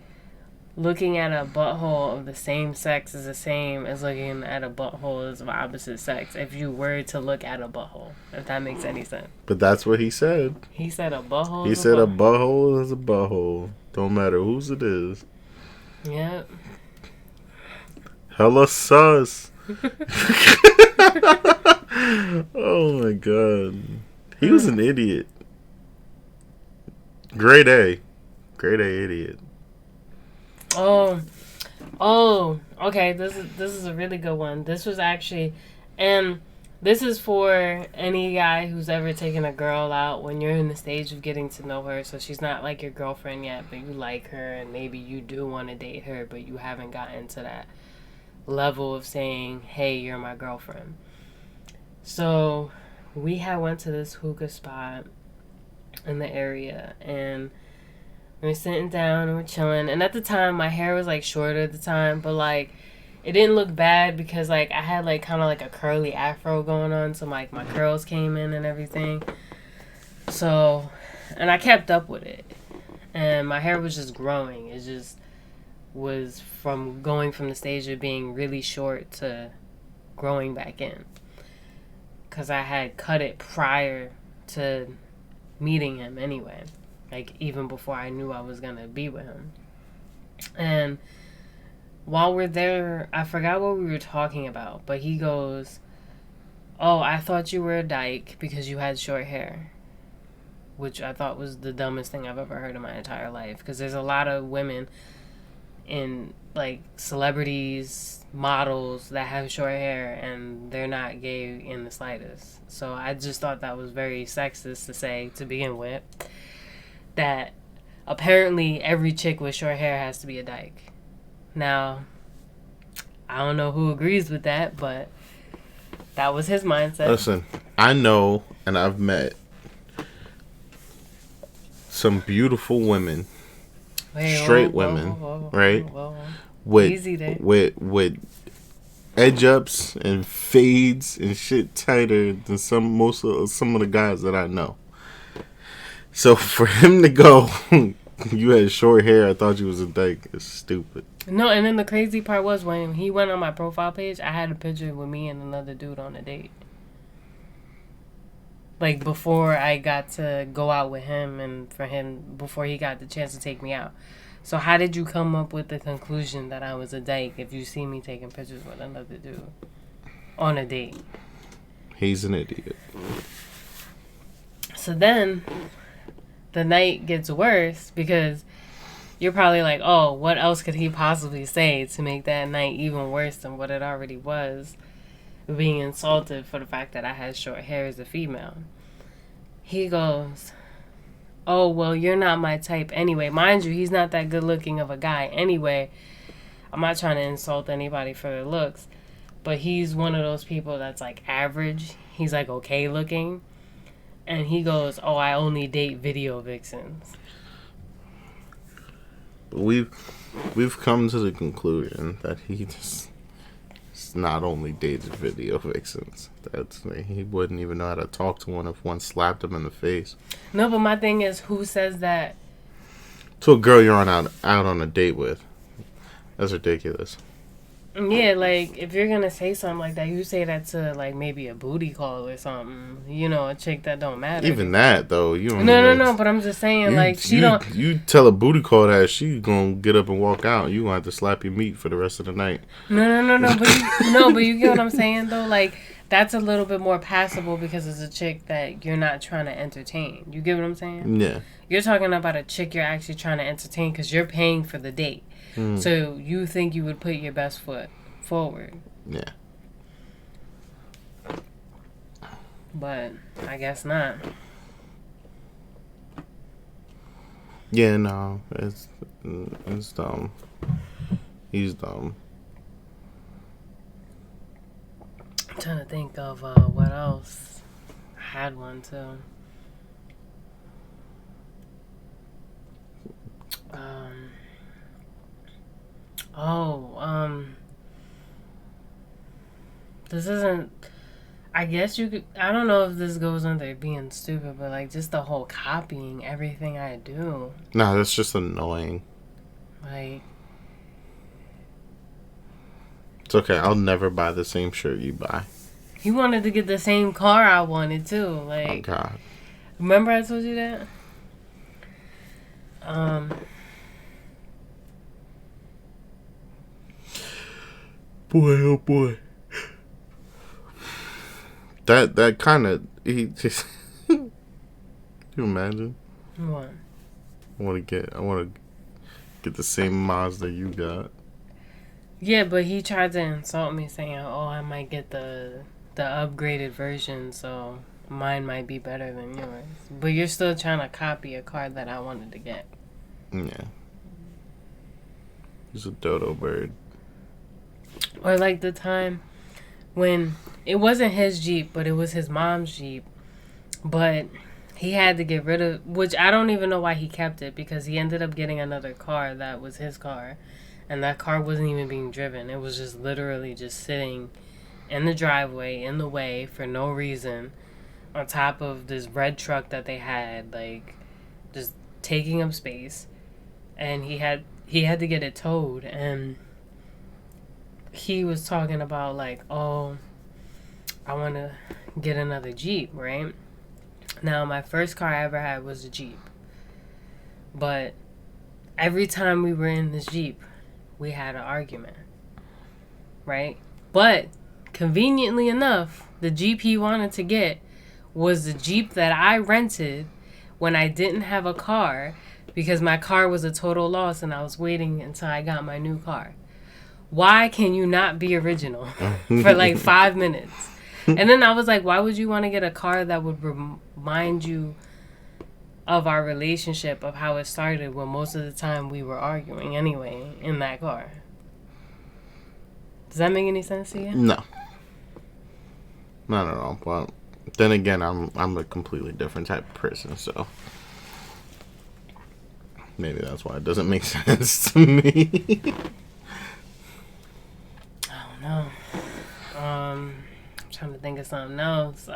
looking at a butthole of the same sex is the same as looking at a butthole of opposite sex. If you were to look at a butthole, if that makes any sense. But that's what he said. He said a butthole. He said a butthole is a butthole. Don't matter whose it is. Yeah. Hella sus. Oh my god. He was an idiot. Grade A. Grade A idiot. Oh, okay. This is a really good one. This was actually, and this is for any guy who's ever taken a girl out when you're in the stage of getting to know her. So she's not like your girlfriend yet, but you like her, and maybe you do want to date her, but you haven't gotten to that level of saying, "Hey, you're my girlfriend." So we had went to this hookah spot in the area, and we were sitting down and we're chilling. And at the time, my hair was like shorter at the time, but like it didn't look bad because like I had like kind of like a curly afro going on, so like my curls came in and everything. So, and I kept up with it, and my hair was just growing. It just was from going from the stage of being really short to growing back in, because I had cut it prior to meeting him anyway. Like, even before I knew I was going to be with him. And while we're there, I forgot what we were talking about. But he goes, "Oh, I thought you were a dyke because you had short hair." Which I thought was the dumbest thing I've ever heard in my entire life. Because there's a lot of women in, like, celebrities, models that have short hair. And they're not gay in the slightest. So I just thought that was very sexist to say to begin with. That apparently every chick with short hair has to be a dyke. Now, I don't know who agrees with that, but that was his mindset. Listen, I know, and I've met some beautiful women, straight women, right? With edge ups and fades and shit tighter than some of the guys that I know. So for him to go, "You had short hair, I thought you was a dyke," is stupid. No, and then the crazy part was when he went on my profile page, I had a picture with me and another dude on a date. Like, before I got to go out with him and for him, before he got the chance to take me out. So how did you come up with the conclusion that I was a dyke if you see me taking pictures with another dude on a date? He's an idiot. So then the night gets worse because you're probably like, "Oh, what else could he possibly say to make that night even worse than what it already was?" Being insulted for the fact that I had short hair as a female. He goes, "Oh, well, you're not my type anyway." Mind you, he's not that good looking of a guy anyway. I'm not trying to insult anybody for their looks, but he's one of those people that's like average. He's like okay looking. And he goes, "Oh, I only date video vixens." We've come to the conclusion that he just not only dated video vixens. He wouldn't even know how to talk to one if one slapped him in the face. No, but my thing is, who says that? To a girl you're out on a date with. That's ridiculous. Yeah, like, if you're gonna say something like that, you say that to, like, maybe a booty call or something. You know, a chick that don't matter. Even that, though, you don't No, but I'm just saying, You tell a booty call that, she gonna get up and walk out. You gonna have to slap your meat for the rest of the night. No, but you get what I'm saying, though? Like, that's a little bit more passable because it's a chick that you're not trying to entertain. You get what I'm saying? Yeah. You're talking about a chick you're actually trying to entertain because you're paying for the date. So you think you would put your best foot forward. Yeah. But I guess not. Yeah, no, it's dumb. He's dumb. I'm trying to think of what else. I had one too. Um. Oh. This isn't. I guess you could. I don't know if this goes under being stupid, but like just the whole copying everything I do. No, that's just annoying. Like. It's okay. I'll never buy the same shirt you buy. He wanted to get the same car I wanted too. Like. Oh God. Remember I told you that? Boy, oh boy. That kind of he just. Can you imagine? What? I want to get the same Mazda you got. Yeah, but he tried to insult me saying, "Oh, I might get the upgraded version, so mine might be better than yours." But you're still trying to copy a car that I wanted to get. Yeah. He's a dodo bird. Or like the time when it wasn't his Jeep, but it was his mom's Jeep. But he had to get rid of, which I don't even know why he kept it, because he ended up getting another car that was his car. And that car wasn't even being driven. It was just literally just sitting in the driveway, in the way, for no reason, on top of this red truck that they had, like, just taking up space. And he had to get it towed, and he was talking about, like, oh, I want to get another Jeep, right? Now, my first car I ever had was a Jeep. But every time we were in this Jeep, we had an argument, right? But conveniently enough, the Jeep he wanted to get was the Jeep that I rented when I didn't have a car, because my car was a total loss and I was waiting until I got my new car. Why can you not be original for like 5 minutes? And then I was like, why would you want to get a car that would remind you of our relationship, of how it started, when most of the time we were arguing anyway in that car? Does that make any sense to you? No. Not at all. But then again, I'm a completely different type of person, so maybe that's why it doesn't make sense to me. I don't know. I'm trying to think of something else.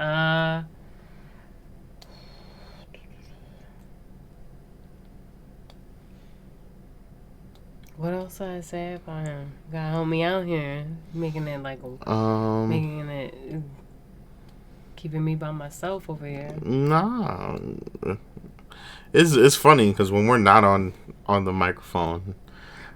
What else did I say about him? Gotta help me out here, making it like making it keeping me by myself over here. Nah, it's funny because when we're not on the microphone,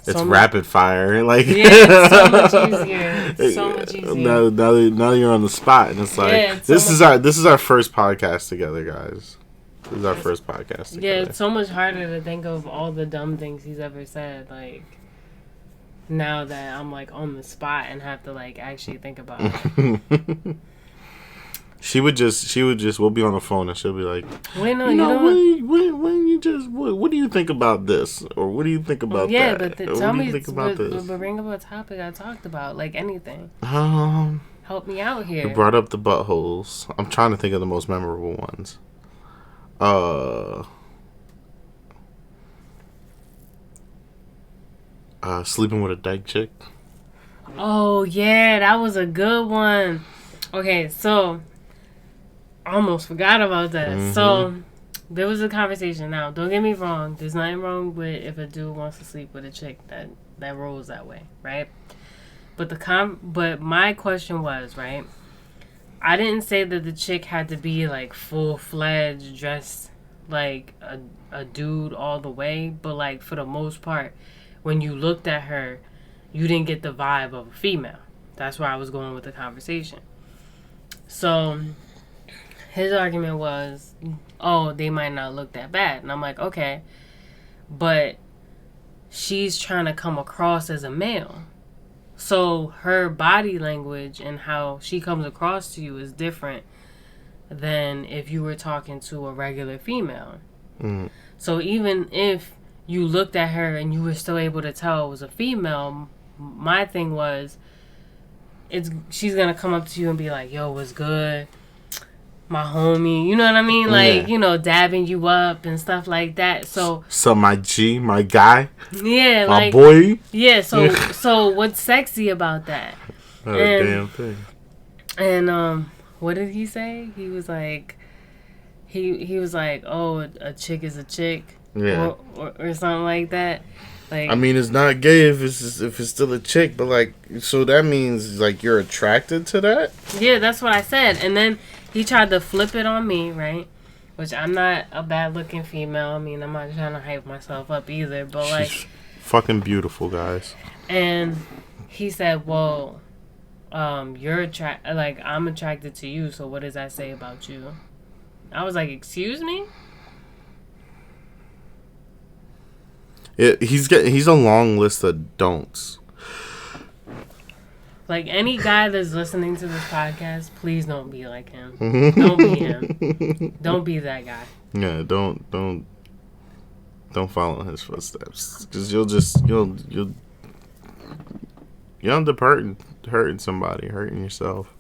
it's rapid fire. Like, yeah, it's so much easier. It's so much easier. Now you're on the spot, and it's like, yeah, this is our first podcast together, guys. This is our first podcast together. Yeah, it's so much harder to think of all the dumb things he's ever said. Like, now that I'm like on the spot and have to like actually think about it. She would just, we'll be on the phone and she'll be like, wait, no, you know, when you just, what do you think about this? Or what do you think about that? Yeah, but tell me, but bring up a topic I talked about, like anything. Help me out here. You brought up the buttholes. I'm trying to think of the most memorable ones. Sleeping with a dyke chick. Oh, yeah, that was a good one. Okay, so I almost forgot about that. Mm-hmm. So there was a conversation. Now, don't get me wrong. There's nothing wrong with if a dude wants to sleep with a chick that rolls that way, right? But but my question was, right, I didn't say that the chick had to be like full-fledged, dressed like a dude all the way, but like for the most part, when you looked at her, you didn't get the vibe of a female. That's where I was going with the conversation. So his argument was, oh, they might not look that bad. And I'm like, okay, but she's trying to come across as a male. So her body language and how she comes across to you is different than if you were talking to a regular female. Mm. So even if you looked at her and you were still able to tell it was a female, my thing was, she's gonna come up to you and be like, "Yo, what's good? My homie," you know what I mean? Like, dabbing you up and stuff like that. So my G, my guy, yeah, my like, boy. Yeah, so what's sexy about that? Not a damn thing. And what did he say? He was like, he was like, "Oh, a chick is a chick," yeah, or something like that. Like, I mean, it's not gay if it's still a chick, but like, so that means like you're attracted to that. Yeah, that's what I said. And then he tried to flip it on me, right? Which, I'm not a bad looking female. I mean, I'm not trying to hype myself up either, but like, she's fucking beautiful, guys. And he said, "Well, I'm attracted to you. So what does that say about you?" I was like, "Excuse me?" He's a long list of don'ts. Like, any guy that's listening to this podcast, please don't be like him. Don't be him. Don't be that guy. Yeah, don't follow in his footsteps, because you'll end up hurting somebody, hurting yourself.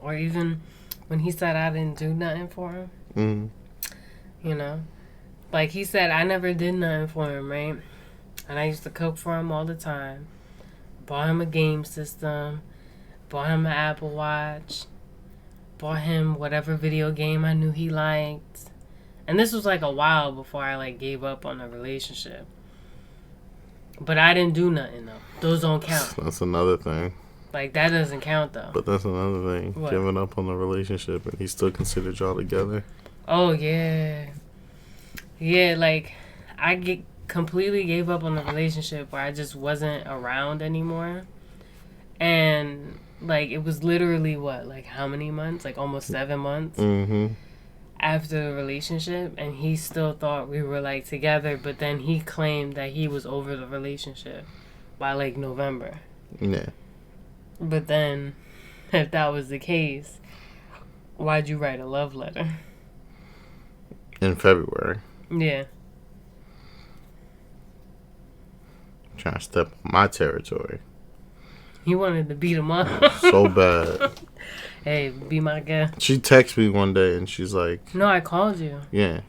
Or even when he said I didn't do nothing for him. Mm. Like he said, I never did nothing for him, right? And I used to cook for him all the time. Bought him a game system. Bought him an Apple Watch. Bought him whatever video game I knew he liked. And this was like a while before I like gave up on the relationship. But I didn't do nothing though. Those don't count. That's another thing. Like, that doesn't count though. But that's another thing. What? Giving up on the relationship and he still considered y'all together. Oh yeah. Yeah, like, I completely gave up on the relationship where I just wasn't around anymore. And, like, it was literally, how many months? Like, almost 7 months after the relationship. And he still thought we were, like, together. But then he claimed that he was over the relationship by, like, November. Yeah. But then, if that was the case, why'd you write a love letter? In February. Yeah. Trying to step on my territory. You wanted to beat him up. So bad. Hey, be my guest. She texted me one day and she's like... No, I called you. Yeah.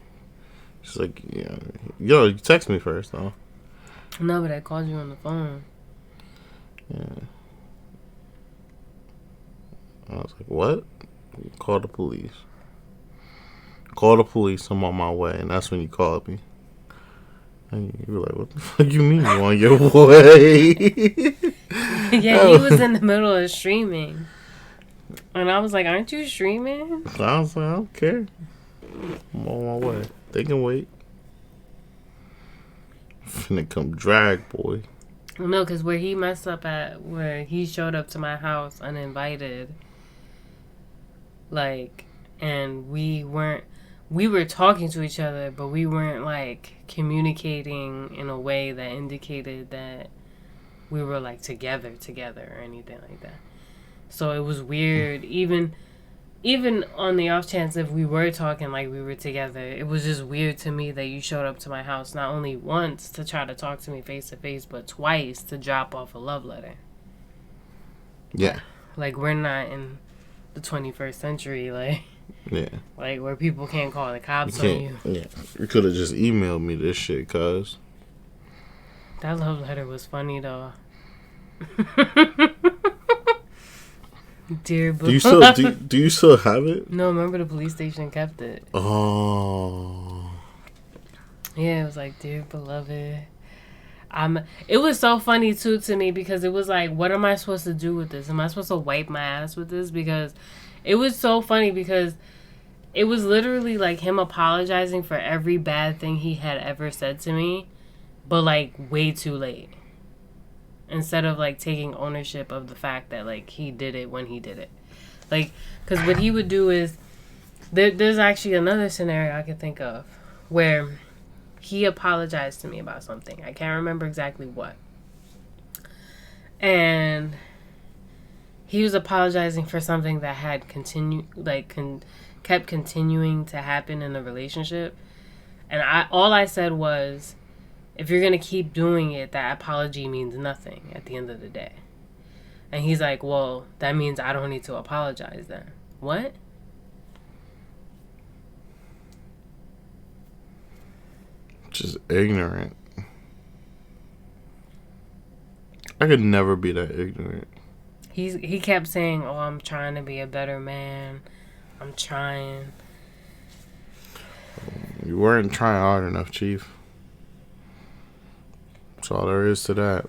She's like, yeah. Yo, you text me first, though. No, but I called you on the phone. Yeah. I was like, what? Call the police. Call the police, I'm on my way. And that's when you called me. And you were like, what the fuck you mean you on your way? Yeah, he was in the middle of streaming. And I was like, aren't you streaming? I was like, I don't care. I'm on my way. They can wait. Finna come drag, boy. No, because where he messed up at, where he showed up to my house uninvited, like, and we were talking to each other, but we weren't, like, communicating in a way that indicated that we were, like, together or anything like that. So it was weird. Even on the off chance if we were talking like we were together, it was just weird to me that you showed up to my house not only once to try to talk to me face to face, but twice to drop off a love letter. Yeah. Like, we're not in the 21st century, like... Yeah. Like, where people can't call the cops on you. Yeah. You could have just emailed me this shit, cuz. That love letter was funny, though. Dear beloved. Do you still have it? No, remember the police station kept it. Oh. Yeah, it was like, dear beloved. It was so funny, too, to me, because it was like, what am I supposed to do with this? Am I supposed to wipe my ass with this? Because it was so funny because it was literally like him apologizing for every bad thing he had ever said to me, but like way too late. Instead of like taking ownership of the fact that like he did it when he did it. Like, because what he would do is, there's actually another scenario I could think of where he apologized to me about something. I can't remember exactly what. And he was apologizing for something that had kept continuing to happen in the relationship. And all I said was, if you're going to keep doing it, that apology means nothing at the end of the day. And he's like, well, that means I don't need to apologize then. What? Just ignorant. I could never be that ignorant. He kept saying, oh, I'm trying to be a better man. I'm trying. You weren't trying hard enough, Chief. That's all there is to that.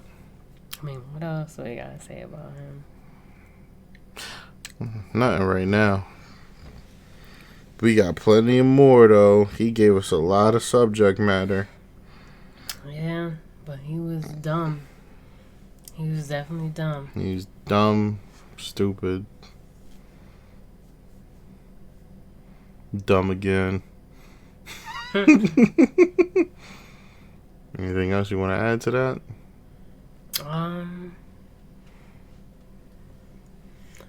I mean, what else do we gotta say about him? Nothing right now. We got plenty more, though. He gave us a lot of subject matter. Yeah, but he was dumb. He was definitely dumb. He's dumb, stupid, dumb again. Anything else you want to add to that?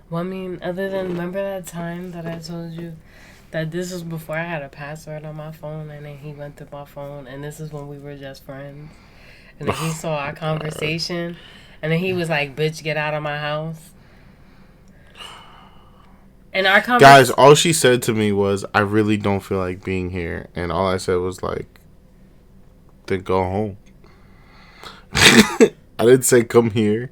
Well, I mean, other than, remember that time that I told you that this was before I had a password on my phone, and then he went through my phone, and this is when we were just friends, and then he saw our conversation, and then he was like, bitch, get out of my house. And our Guys, all she said to me was, I really don't feel like being here. And all I said was like, then go home. I didn't say come here.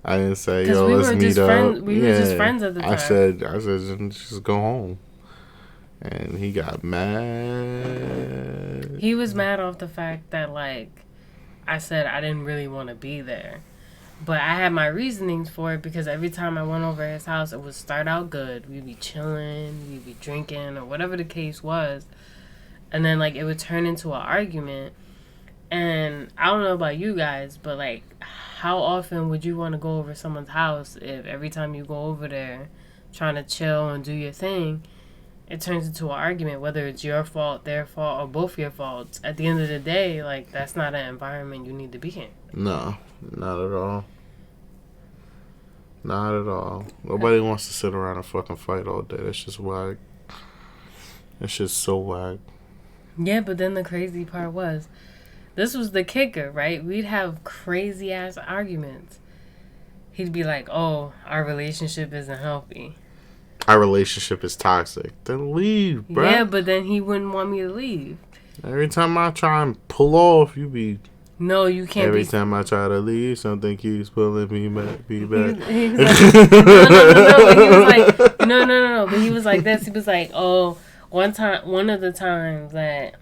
I didn't say, yo, let's meet up. We were just friends at the time. I said, just go home. And he got mad. He was mad off the fact that, like, I said I didn't really want to be there. But I had my reasonings for it, because every time I went over his house, it would start out good. We'd be chilling, we'd be drinking, or whatever the case was. And then, like, it would turn into an argument. And I don't know about you guys, but, like, how often would you want to go over someone's house if every time you go over there trying to chill and do your thing, it turns into an argument, whether it's your fault, their fault, or both your faults? At the end of the day, like, that's not an environment you need to be in. No, not at all. Not at all. Nobody wants to sit around and fucking fight all day. That's just whack. That's just so whack. Yeah, but then the crazy part was, this was the kicker, right? We'd have crazy ass arguments. He'd be like, oh, our relationship isn't healthy. Our relationship is toxic. Then leave, bro. Yeah, but then he wouldn't want me to leave. Every time I try and pull off, you be... No, you can't. Every time I try to leave, something keeps pulling me back. He was like, no. But he was like this. He was like, oh, one of the times that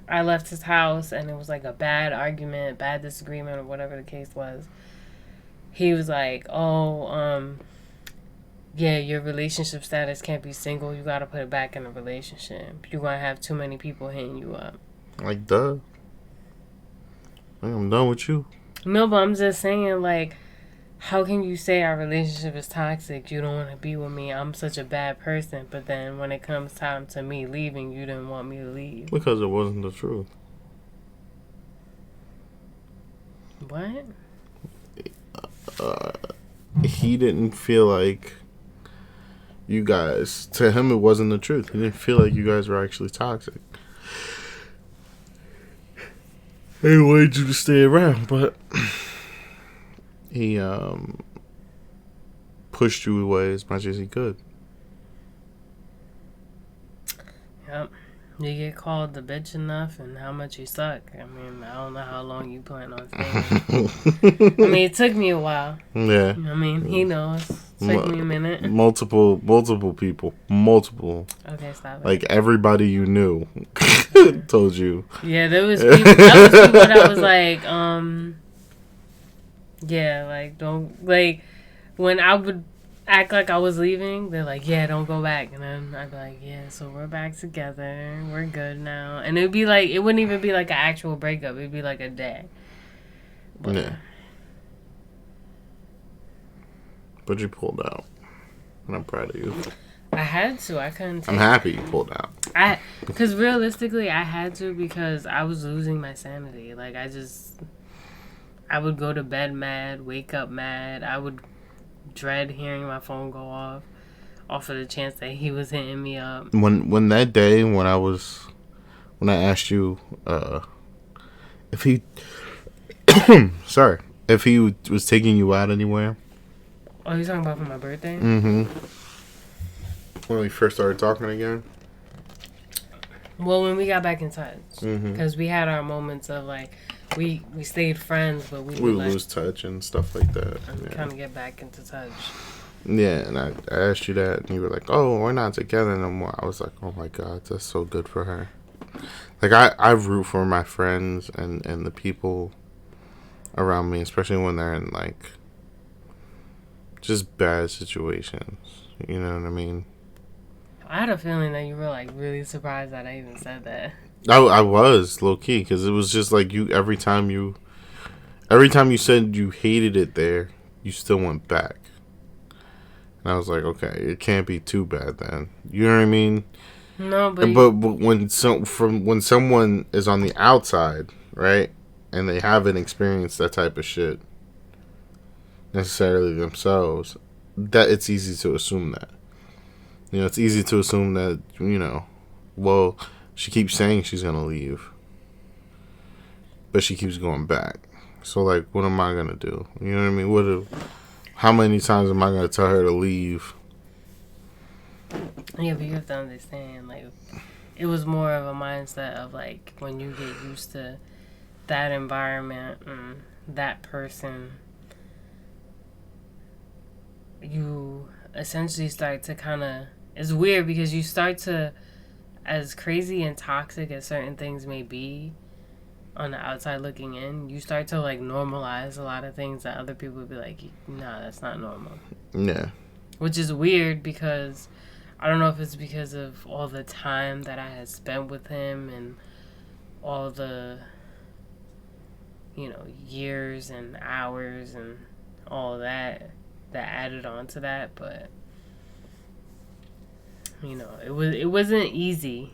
I left his house and it was like a bad argument, bad disagreement, or whatever the case was. He was like, oh, yeah, your relationship status can't be single. You got to put it back in a relationship. You're going to have too many people hitting you up. Like, duh. I'm done with you. No, but I'm just saying, like, how can you say our relationship is toxic? You don't want to be with me. I'm such a bad person. But then when it comes time to me leaving, you didn't want me to leave. Because it wasn't the truth. What? He didn't feel like you guys... To him, it wasn't the truth. He didn't feel like you guys were actually toxic. He wanted you to stay around, but he pushed you away as much as he could. Yep. You get called the bitch enough and how much you suck. I mean, I don't know how long you plan on staying. I mean, it took me a while. Yeah. I mean, he knows. It took me a minute. Multiple people. Multiple. Okay, stop it. Like, everybody you knew told you. Yeah, there was people that was like, yeah, like, don't, like, when I would act like I was leaving, they're like, yeah, don't go back. And then I'd be like, yeah, so we're back together. We're good now. And it'd be like, it wouldn't even be like an actual breakup. It'd be like a day. But, yeah. But you pulled out. And I'm proud of you. I had to. I couldn't take I'm happy you pulled out. Because realistically, I had to, because I was losing my sanity. Like, I would go to bed mad, wake up mad. I would dread hearing my phone go off of the chance that he was hitting me up. When that day when I was when I asked you if he, sorry, if he was taking you out anywhere. Oh, you talking about for my birthday? Mm-hmm. When we first started talking again. Well, when we got back in touch, Mm-hmm. because we had our moments of like we stayed friends, but we We would, like, lose touch and stuff like that. Yeah. kind of get back into touch. Yeah, and I asked you that, and you were like, "Oh, we're not together no more." I was like, "Oh my god, that's so good for her." Like I root for my friends and the people around me, especially when they're in like just bad situations. You know what I mean? I had a feeling that you were like really surprised that I even said that. I was low key because it was just like you every time you said you hated it there, you still went back. And I was like, okay, it can't be too bad then. You know what I mean? No, but But when when someone is on the outside, right, and they haven't experienced that type of shit necessarily themselves, that it's easy to assume that. You know, it's easy to assume that, you know, well, she keeps saying she's gonna leave, but she keeps going back. So like, what am I gonna do? You know what I mean? How many times am I gonna tell her to leave? yeah, but you have to understand, like, it was more of a mindset of like when you get used to that environment and that person, you essentially start to kind of. It's weird because you start to, as crazy and toxic as certain things may be on the outside looking in, you start to like normalize a lot of things that other people would be like, nah, that's not normal. Yeah. Which is weird because I don't know if it's because of all the time that I had spent with him and all the, you know, years and hours and all that added on to that, but you know, it wasn't easy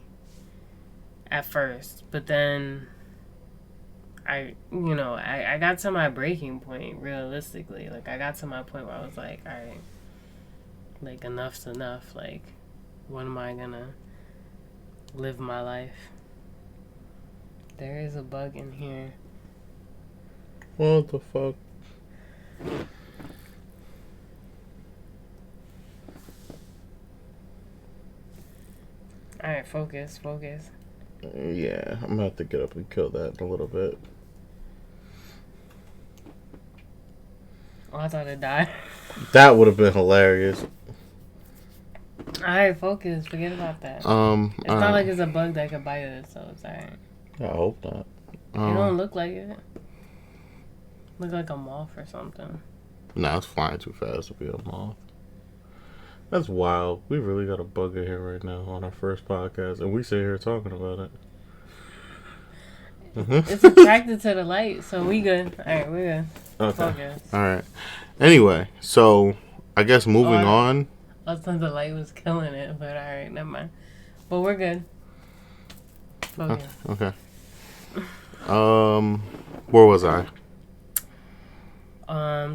at first, but then I got to my breaking point realistically. Like, I got to my point where I was like, all right, like, enough's enough. Like, when am I gonna live my life? There is a bug in here. What the fuck? Alright, focus. Yeah, I'm gonna have to get up and kill that in a little bit. Oh, I thought it died. That would have been hilarious. Alright, focus. Forget about that. It's not like it's a bug that could bite us, so it's alright. I hope not. It don't look like it. Look like a moth or something. Nah, it's flying too fast to be a moth. That's wild. We really got a bugger here right now on our first podcast, and we sit here talking about it. It's attracted to the light, so we good. Alright, we're good. Okay. Focus. Alright. Anyway, so I guess moving on. I thought the light was killing it, but alright, never mind. But we're good. Focus. Okay. Where was I?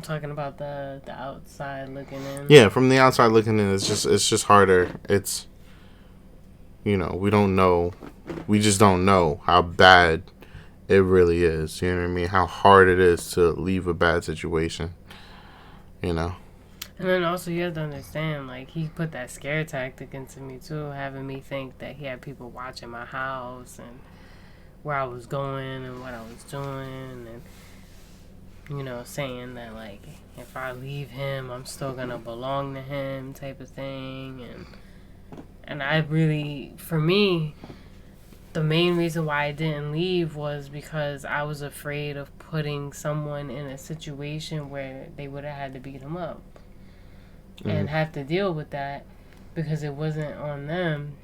Talking about the outside looking in. Yeah, from the outside looking in, it's just harder. It's, you know, we just don't know how bad it really is. You know what I mean? How hard it is to leave a bad situation. You know. And then also you have to understand, like, he put that scare tactic into me too, having me think that he had people watching my house and where I was going and what I was doing, and you know, saying that like if I leave him, I'm still gonna belong to him, type of thing. And I really, for me, the main reason why I didn't leave was because I was afraid of putting someone in a situation where they would have had to beat him up and have to deal with that, because it wasn't on them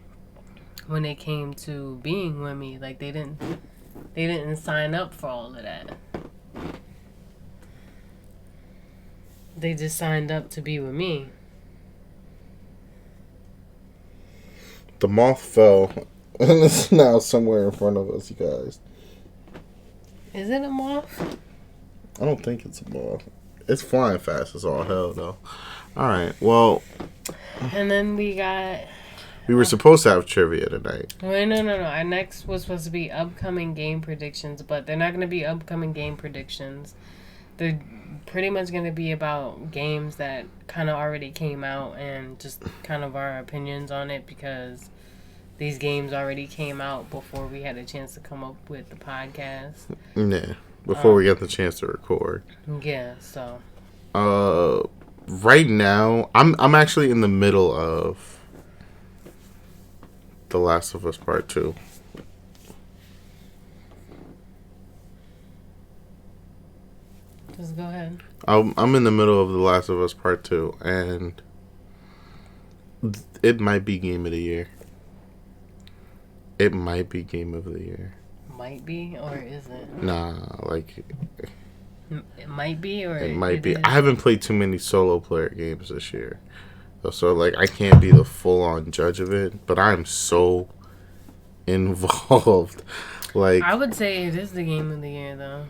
when it came to being with me. Like, they didn't sign up for all of that. They just signed up to be with me. The moth fell, and it's now somewhere in front of us, you guys. Is it a moth? I don't think it's a moth. It's flying fast as all hell, though. All right, well. And then we got We were supposed to have trivia tonight. Wait, no. Our next was supposed to be upcoming game predictions, but they're not going to be upcoming game predictions. They're pretty much going to be about games that kind of already came out and just kind of our opinions on it because these games already came out before we had a chance to come up with the podcast. Yeah, before we got the chance to record. Yeah, so. Right now, I'm actually in the middle of The Last of Us Part 2. Just go ahead. I'm in the middle of The Last of Us Part 2, and it might be Game of the Year. It might be Game of the Year. Might be, or is it? Nah, like... It might be, or it might be. is. I haven't played too many solo player games this year. So, like, I can't be the full-on judge of it, but I'm so involved. Like, I would say it is the game of the year, though.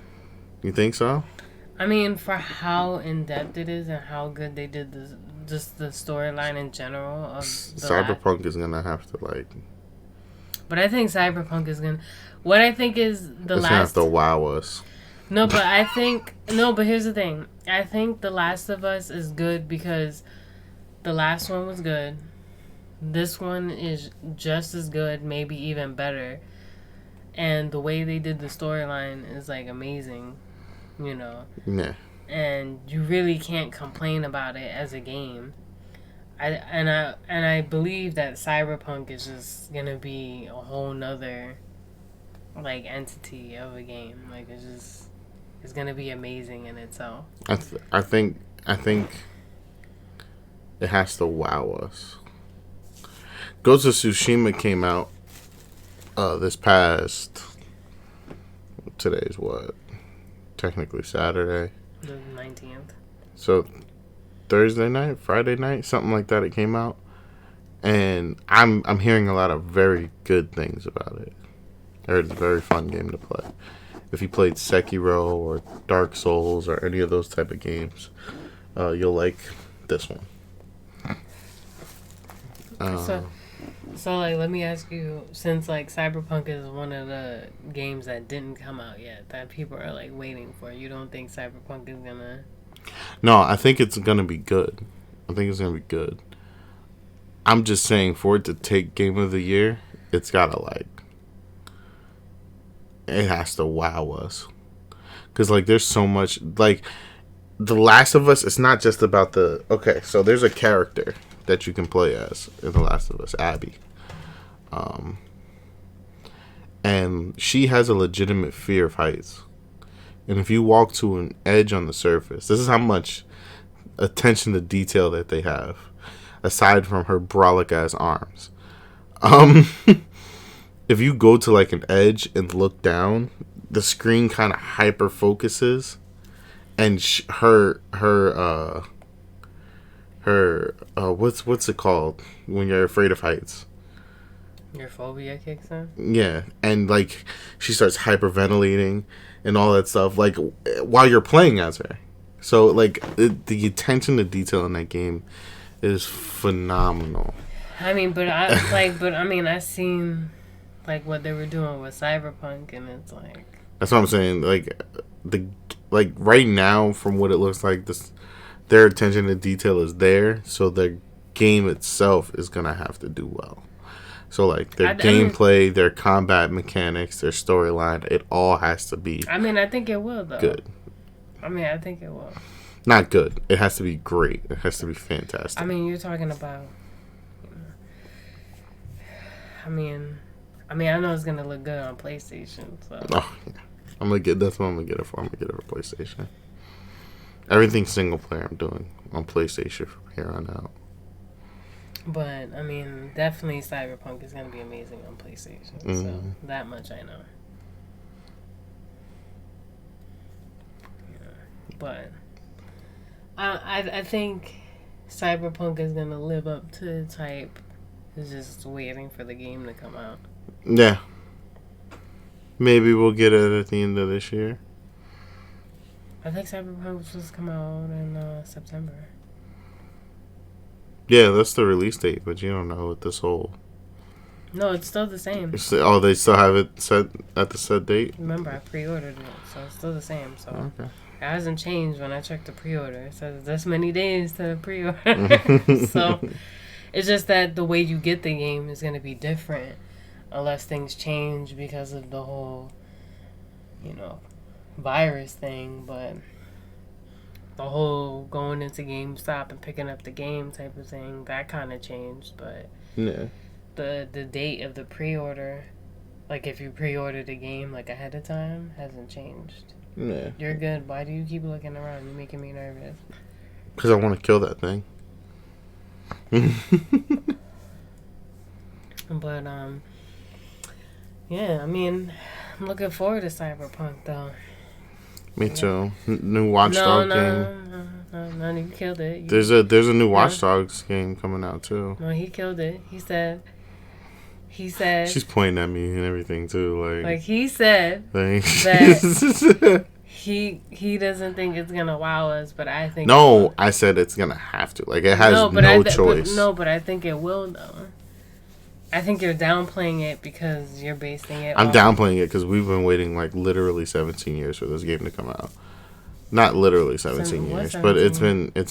You think so? I mean, for how in-depth it is and how good they did just the storyline in general of Cyberpunk is gonna have to, like... But I think Cyberpunk is gonna... What I think is it's gonna have to wow us. No, but I think... No, but here's the thing. I think The Last of Us is good because the last one was good. This one is just as good, maybe even better. And the way they did the storyline is, like, amazing. You know? Yeah. And you really can't complain about it as a game. I believe that Cyberpunk is just gonna be a whole nother, like, entity of a game. Like, it's gonna be amazing in itself. I think it has to wow us. Ghost of Tsushima came out this past... Today's what? Technically Saturday. The 19th. So Thursday night, Friday night, something like that. It came out, and I'm hearing a lot of very good things about it. I heard it's a very fun game to play. If you played Sekiro or Dark Souls or any of those type of games, you'll like this one. So, like, let me ask you, since, like, Cyberpunk is one of the games that didn't come out yet, that people are, like, waiting for, you don't think Cyberpunk is gonna... No, I think it's gonna be good. I think it's gonna be good. I'm just saying, for it to take Game of the Year, it's gotta, like... It has to wow us. Because, like, there's so much... Like, The Last of Us, it's not just about the... Okay, so there's a character that you can play as in The Last of Us, Abby. And she has a legitimate fear of heights. And if you walk to an edge on the surface, this is how much attention to detail that they have, aside from her brolic ass arms. If you go to like an edge and look down, the screen kind of hyper focuses, and what's it called when you're afraid of heights? Your phobia kicks in? Yeah, and like she starts hyperventilating and all that stuff, like while you're playing as her. So like the attention to detail in that game is phenomenal. I mean, I seen like what they were doing with Cyberpunk, and it's like that's what I'm saying. Like right now, from what it looks like, their attention to detail is there, so the game itself is gonna have to do well. So, like, their gameplay, their combat mechanics, their storyline, it all has to be... I mean, I think it will, though. Good. I mean, I think it will. Not good. It has to be great. It has to be fantastic. I mean, you're talking about... I mean, I know it's going to look good on PlayStation, so... Oh, yeah. That's what I'm going to get it for. I'm going to get it for PlayStation. Everything single player I'm doing on PlayStation from here on out. But, I mean, definitely Cyberpunk is going to be amazing on PlayStation. Mm-hmm. So, that much I know. Yeah. But, I think Cyberpunk is going to live up to its hype. It's just waiting for the game to come out. Yeah. Maybe we'll get it at the end of this year. I think Cyberpunk was supposed to come out in September. Yeah, that's the release date, but you don't know with this whole No, it's still the same. Oh, they still have it set at the set date? Remember, I pre-ordered it, so it's still the same. So Okay. it hasn't changed when I checked the pre-order. It says this many days to pre-order. So it's just that the way you get the game is going to be different unless things change because of the whole, virus thing. But the whole going into GameStop and picking up the game type of thing, that kind of changed. But Yeah. the date of the pre-order, like if you pre-ordered a game like ahead of time, hasn't changed. Yeah. You're good. Why do you keep looking around? You're making me nervous. Because I want to kill that thing. But yeah, I mean, I'm looking forward to Cyberpunk though. Me too. New Watch Dog game. No, you killed it. There's a new Watch Dogs game coming out too. No, he killed it. He said. She's pointing at me and everything too, like he said that he doesn't think it's gonna wow us, but I think no. I said it's gonna have to. Like it has no choice. But I think it will though. I think you're downplaying it because you're basing it. I'm downplaying it because we've been waiting like literally 17 years for this game to come out. Not literally 17 years, but it's been. What are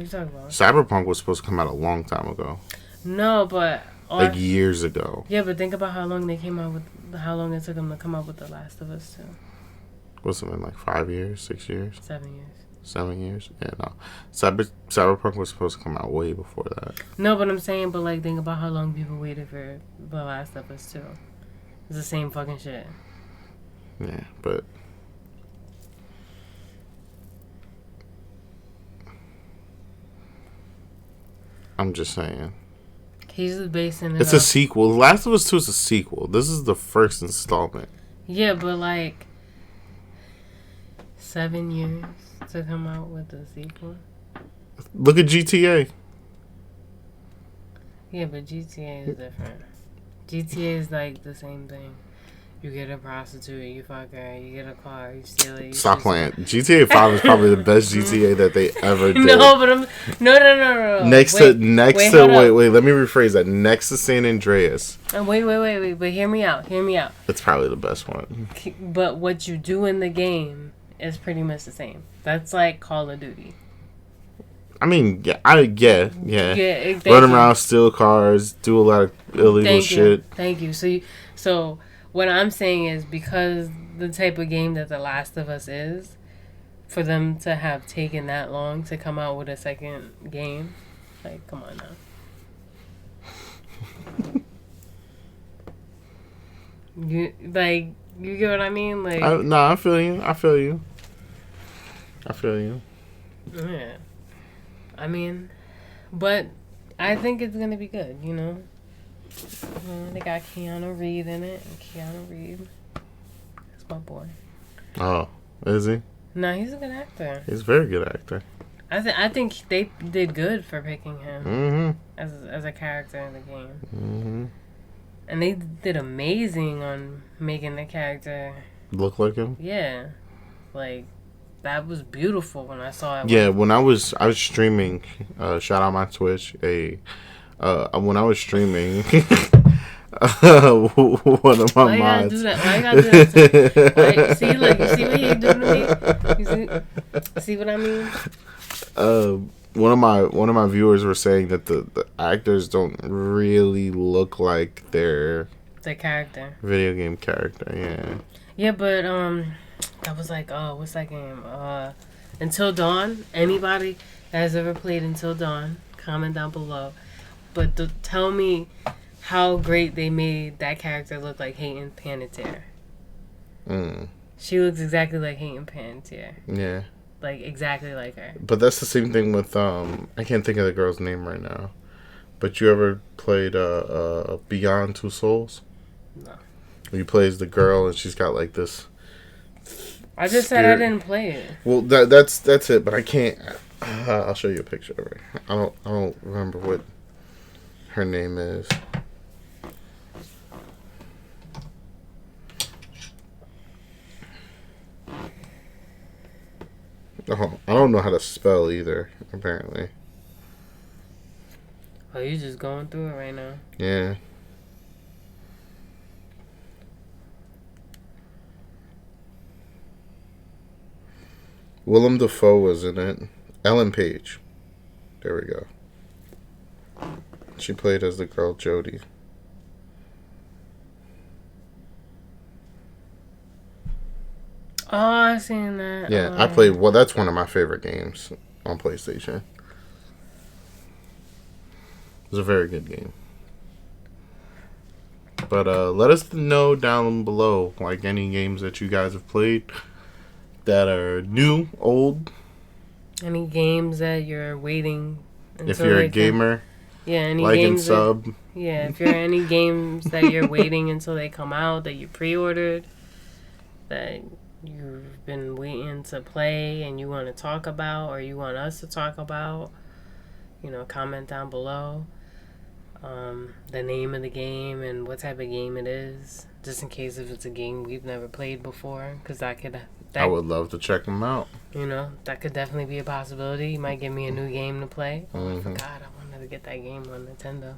you talking about? Cyberpunk was supposed to come out a long time ago. No, but like years ago. Yeah, but think about how long it took them to come out with The Last of Us 2. What's it been, like 5 years, 6 years? 7 years. 7 years? Yeah, no. Cyberpunk was supposed to come out way before that. No, but I'm saying, think about how long people waited for The Last of Us 2. It's the same fucking shit. Yeah, but I'm just saying. He's just basing it It's a sequel. The Last of Us 2 is a sequel. This is the first installment. Yeah, but 7 years to come out with a sequel. Look at GTA. Yeah, but GTA is different. GTA is the same thing. You get a prostitute, you fuck her, you get a car, you steal it. Stop playing. GTA 5 is probably the best GTA that they ever did. No, but no. Next to, let me rephrase that. Next to San Andreas. Wait. But hear me out. It's probably the best one. But what you do in the game is pretty much the same. That's like Call of Duty. I mean, yeah. Run around, steal cars, do a lot of illegal shit. Thank you. So what I'm saying is because the type of game that The Last of Us is, for them to have taken that long to come out with a second game, come on now. You get what I mean? I feel you. Yeah. I mean, but I think it's gonna be good, They got Keanu Reeves in it. And Keanu Reeves, that's my boy. Oh, is he? No, he's a good actor. He's a very good actor. I think they did good for picking him as a character in the game. Mm-hmm. And they did amazing on making the character look like him. Yeah, that was beautiful when I saw it. Yeah, when I was streaming, shout out my Twitch. When I was streaming, one of my mods. Why you gotta do that? See, look, you see what he do to me? You see what I mean? One of my viewers were saying that the actors don't really look like their character, video game character. Yeah. Yeah, but that was what's that game? Until Dawn. Anybody that has ever played Until Dawn, comment down below. But tell me how great they made that character look like Hayden Panettiere. She looks exactly like Hayden Panettiere. Yeah. Exactly like her. But that's the same thing with I can't think of the girl's name right now. But you ever played Beyond Two Souls? No. You play as the girl and she's got this. I just said I didn't play it. Well, that's it. But I can't. I'll show you a picture of her. I don't remember what her name is. Oh, I don't know how to spell either. Apparently. Oh, you just going through it right now? Yeah. Willem Dafoe was in it. Ellen Page. There we go. She played as the girl Jodie. Oh, I've seen that. Yeah, I played. Well, that's one of my favorite games on PlayStation. It was a very good game. But let us know down below, like, any games that you guys have played that are new, old. Any games that you're waiting until If you're a gamer, any like and games sub. if you're any games that you're waiting until they come out, that you pre-ordered, that you've been waiting to play and you want to talk about, or you want us to talk about, comment down below. The name of the game and what type of game it is, just in case if it's a game we've never played before, because I would love to check them out. That could definitely be a possibility. You might give me a new game to play. Oh, Mm-hmm. I forgot I wanted to get that game on Nintendo.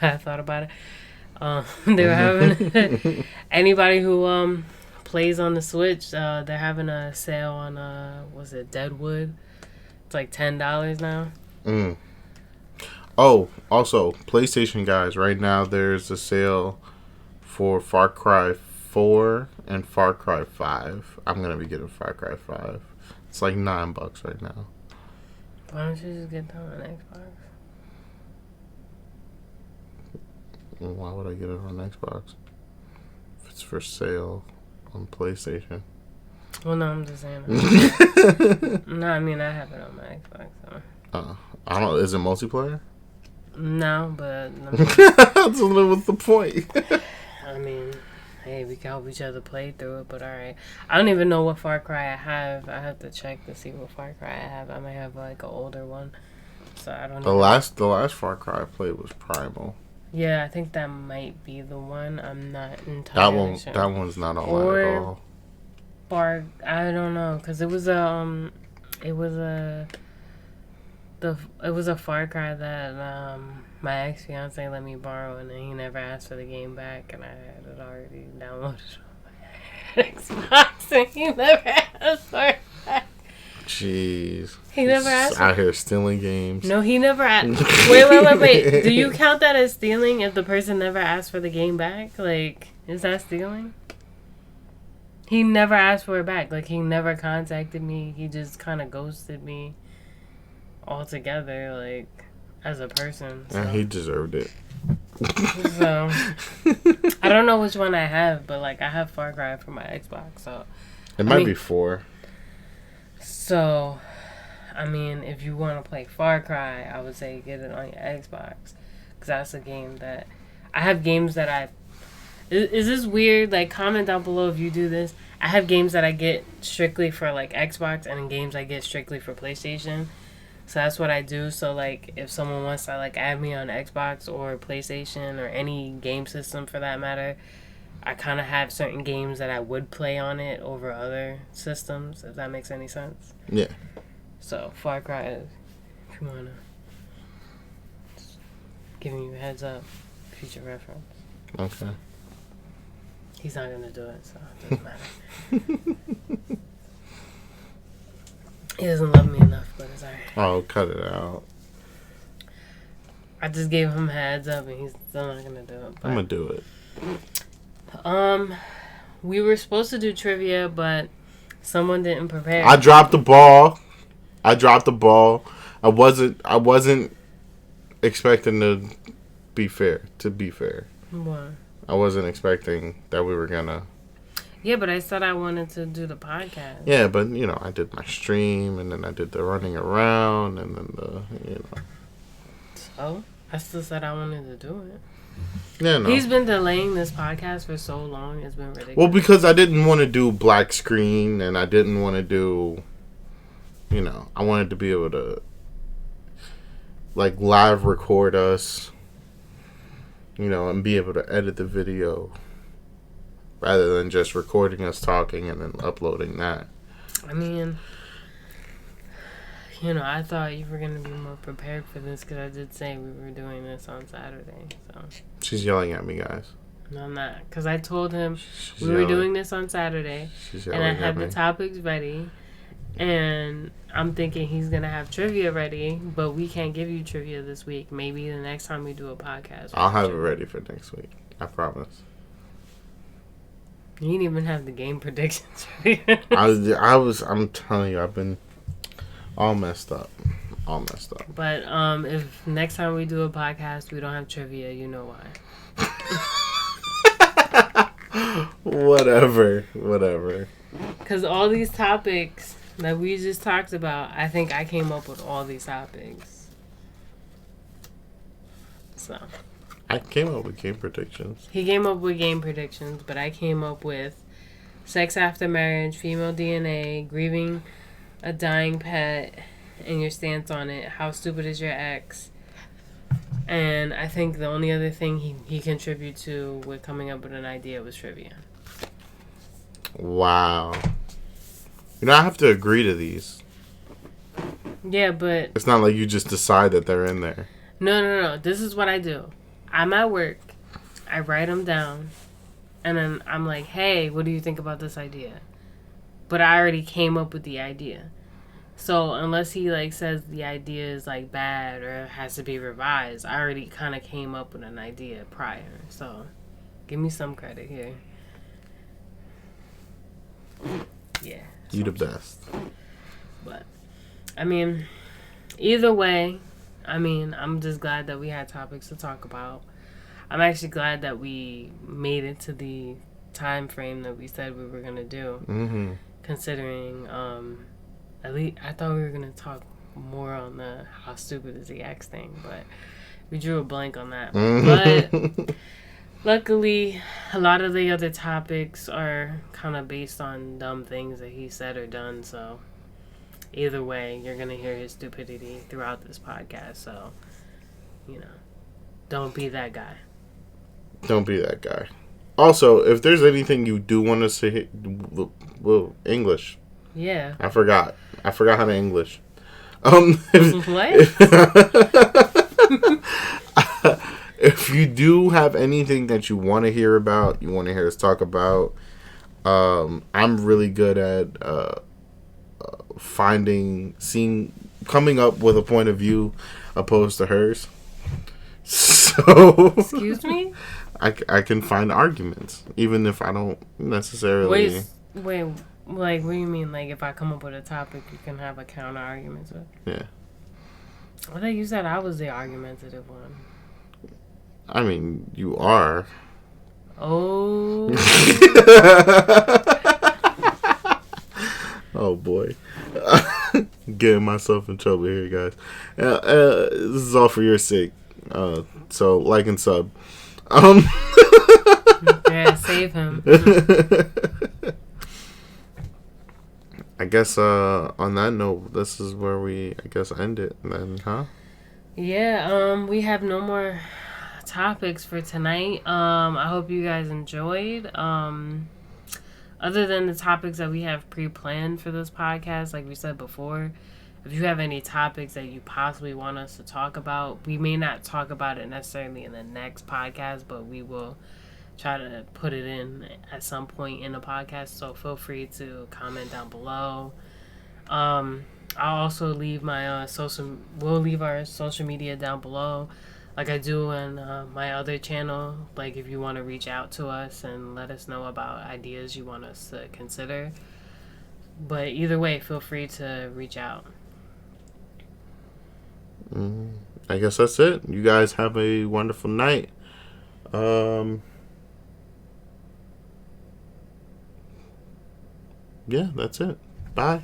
I thought about it. They were having anybody who plays on the Switch. They're having a sale on was it Deadwood? It's like $10 now. Oh, also, PlayStation guys, right now there's a sale for Far Cry 4 and Far Cry 5. I'm going to be getting Far Cry 5. It's like $9 right now. Why don't you just get that on Xbox? Why would I get it on Xbox? If it's for sale on PlayStation. Well, no, I'm just saying. No, I mean, I have it on my Xbox. So. I don't. Is it multiplayer? No, but That's what's the point? I mean, hey, we can help each other play through it. But all right, I don't even know what Far Cry I have. I have to check to see what Far Cry I have. I might have like an older one, so I don't. The last Far Cry I played was Primal. Yeah, I think that might be the one. I'm not entirely sure. That one's not online at all. I don't know, cause it was a Far Cry that my ex-fiance let me borrow, and then he never asked for the game back, and I had it already downloaded on my Xbox, and he never asked for it back. Jeez. He never asked. Out here stealing games. No, he never asked. Wait. Do you count that as stealing if the person never asked for the game back? Like, is that stealing? He never asked for it back. Like, he never contacted me. He just kind of ghosted me altogether, like, as a person. So. And he deserved it. So, I don't know which one I have, but, like, I have Far Cry for my Xbox, so. It might be 4. So, I mean, if you want to play Far Cry, I would say get it on your Xbox. Because that's a game that... I have games that I... Is this weird? Like, comment down below if you do this. I have games that I get strictly for, like, Xbox, and games I get strictly for PlayStation. So that's what I do. So, like, if someone wants to, like, add me on Xbox or PlayStation or any game system for that matter, I kind of have certain games that I would play on it over other systems, if that makes any sense. Yeah. So, Far Cry, if you want to... Giving you a heads up. Future reference. Okay. He's not going to do it, so it doesn't matter. He doesn't love me enough, but it's alright. Oh, cut it out. I just gave him a heads up, and he's still not going to do it. But, I'm going to do it. we were supposed to do trivia, but someone didn't prepare. I dropped the ball. I wasn't expecting to be fair. What? I wasn't expecting that we were gonna. Yeah, but I said I wanted to do the podcast. Yeah, but I did my stream, and then I did the running around, and then So I still said I wanted to do it. Yeah, no. He's been delaying this podcast for so long. It's been ridiculous. Well, because I didn't want to do black screen, and I didn't want to do. I wanted to be able to like live record us. And be able to edit the video rather than just recording us talking and then uploading that. I mean, I thought you were going to be more prepared for this because I did say we were doing this on Saturday. So She's yelling at me, guys. No, I'm not. Because I told him we were doing this on Saturday. She's and I had the topics ready. And I'm thinking he's going to have trivia ready, but we can't give you trivia this week. Maybe the next time we do a podcast. I'll have it ready for next week. I promise. You didn't even have the game predictions. I'm telling you, I've been all messed up. But if next time we do a podcast, we don't have trivia, you know why. Whatever. Because all these topics that we just talked about, I think I came up with all these topics. So. I came up with game predictions. He came up with game predictions, but I came up with sex after marriage, female DNA, grieving a dying pet, and your stance on it. How stupid is your ex? And I think the only other thing he contributed to with coming up with an idea was trivia. Wow. I have to agree to these. Yeah, but... It's not like you just decide that they're in there. No. This is what I do. I'm at work. I write them down. And then I'm like, hey, what do you think about this idea? But I already came up with the idea. So unless he, says the idea is, bad or has to be revised, I already kind of came up with an idea prior. So give me some credit here. Yeah. You the best. But, either way, I'm just glad that we had topics to talk about. I'm actually glad that we made it to the time frame that we said we were going to do. Mm-hmm. Considering, at least I thought we were going to talk more on the how stupid is the ex thing, but we drew a blank on that. Mm-hmm. But luckily, a lot of the other topics are kind of based on dumb things that he said or done, so either way, you're going to hear his stupidity throughout this podcast, so, don't be that guy. Don't be that guy. Also, if there's anything you do want to say, well, English. Yeah. I forgot how to English. What? If you do have anything that you want to hear about, you want to hear us talk about, I'm really good at coming up with a point of view opposed to hers. So, excuse me? I can find arguments, even if I don't necessarily. Wait, what do you mean? If I come up with a topic, you can have a counter argument to it? Yeah. I thought you said I was the argumentative one. You are. Oh. Oh boy. Getting myself in trouble here, guys. This is all for your sake. So like and sub. Yeah, save him. I guess on that note, this is where we end it then, huh? Yeah, we have no more topics for tonight. I hope you guys enjoyed. Other than the topics that we have pre-planned for this podcast, like we said before, if you have any topics that you possibly want us to talk about, we may not talk about it necessarily in the next podcast, but we will try to put it in at some point in the podcast. So feel free to comment down below. I'll also leave my we'll leave our social media down below, like I do on my other channel. If you want to reach out to us and let us know about ideas you want us to consider. But either way, feel free to reach out. I guess that's it. You guys have a wonderful night. Yeah, that's it. Bye.